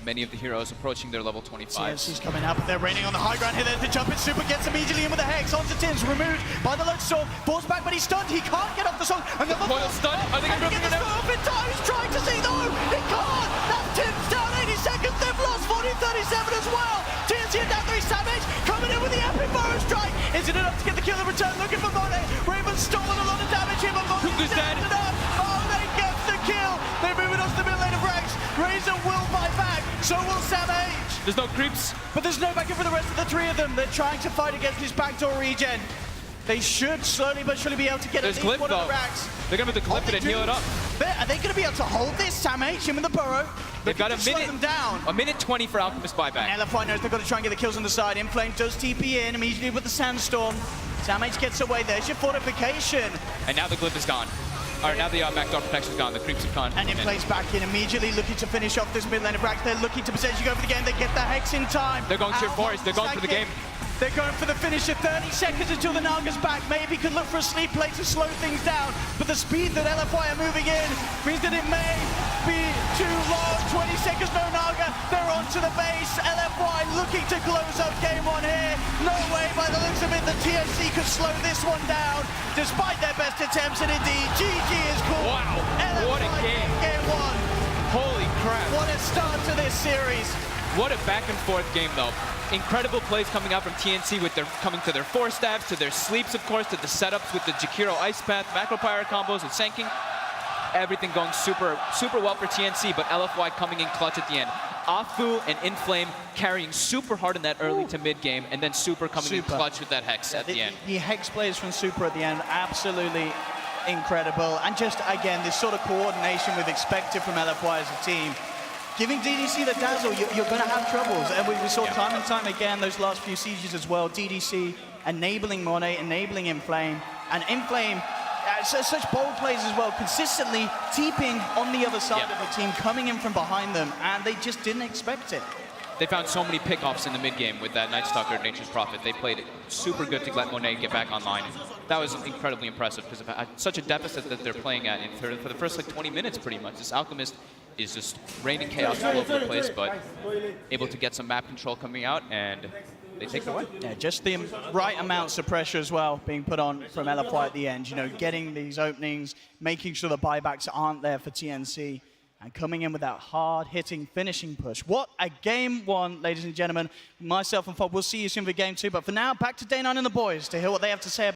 Many of the heroes approaching their level 25. TNC's coming up, they're raining on the high ground here. There's the jump in. Super gets immediately in with the Hex onto Tims, removed by the Lotus Orb. Falls back, but he's stunned. He can't get off the song. And the Coil stunned. I think he gets the up in time. He's trying to see, though. He can't. That's Tims down 80 seconds. They've lost 40-37 as well. TNC are down 3. Savage coming in with the epic burrow strike. Is it enough to get the kill in return? Looking for Monet. Raven's stolen a lot of damage here, but Monet's dead. Monet gets the kill. They're moving us to the mid lane of Rex. Razor will buy back. So will SamH. There's no creeps. But there's no backup for the rest of the 3 of them. They're trying to fight against this backdoor regen. They should slowly but surely be able to get at least one of the racks. They're going to have to clip it and heal it up. Are they going to be able to hold this? SamH, him in the burrow. They've got a minute. Them down. A minute 20 for Alchemist buyback. And LFY knows they've got to try and get the kills on the side. Inflame does TP in immediately with the Sandstorm. SamH gets away. There's your fortification. And now the glyph is gone. Or now the backdoor protection is gone. The creeps have gone. And Inflame's back in immediately, looking to finish off this mid lane of Rax. They're looking to potentially go for the game. They get the Hex in time. They're going to your forest. They're going for the game. They're going for the finisher. 30 seconds until the Naga's back. Maybe could look for a sleep play to slow things down. But the speed that LFY are moving in means that it may be too long. 20 seconds, no Naga. They're onto the base. LFY looking to close up game one here. No way, by the looks of it, the TNC could slow this one down, despite their best attempts. And indeed, GG is called. Wow, LFY what a game. Game one. Holy crap. What a start to this series. What a back and forth game, though. Incredible plays coming out from TNC with their coming to their 4 stabs, to their sleeps, of course, to the setups with the Jakiro Ice Path, Macro Pyre combos, and Senking. Everything going super well for TNC, but LFY coming in clutch at the end. Afu and Inflame carrying super hard in that early to mid game, and then Super coming in clutch with that Hex at the end. The Hex plays from Super at the end, absolutely incredible. And just, again, this sort of coordination we've expected from LFY as a team. Giving DDC the dazzle, you're going to have troubles. And we saw time and time again those last few sieges as well. DDC enabling Monet, enabling Inflame. And Inflame, such bold plays as well, consistently TPing on the other side of the team, coming in from behind them, and they just didn't expect it. They found so many pickoffs in the mid game with that Night Stalker Nature's Prophet. They played it super good to let Monet get back online. That was incredibly impressive because of such a deficit that they're playing at for the first like 20 minutes pretty much. This Alchemist is just raining chaos all over the place, but able to get some map control coming out, and they take it away. Yeah, just the right amounts of pressure as well being put on from LFY at the end. You know, getting these openings, making sure the buybacks aren't there for TNC, and coming in with that hard-hitting finishing push. What a game one, ladies and gentlemen. Myself and Fob, we'll see you soon for game two. But for now, back to Day 9 and the boys to hear what they have to say about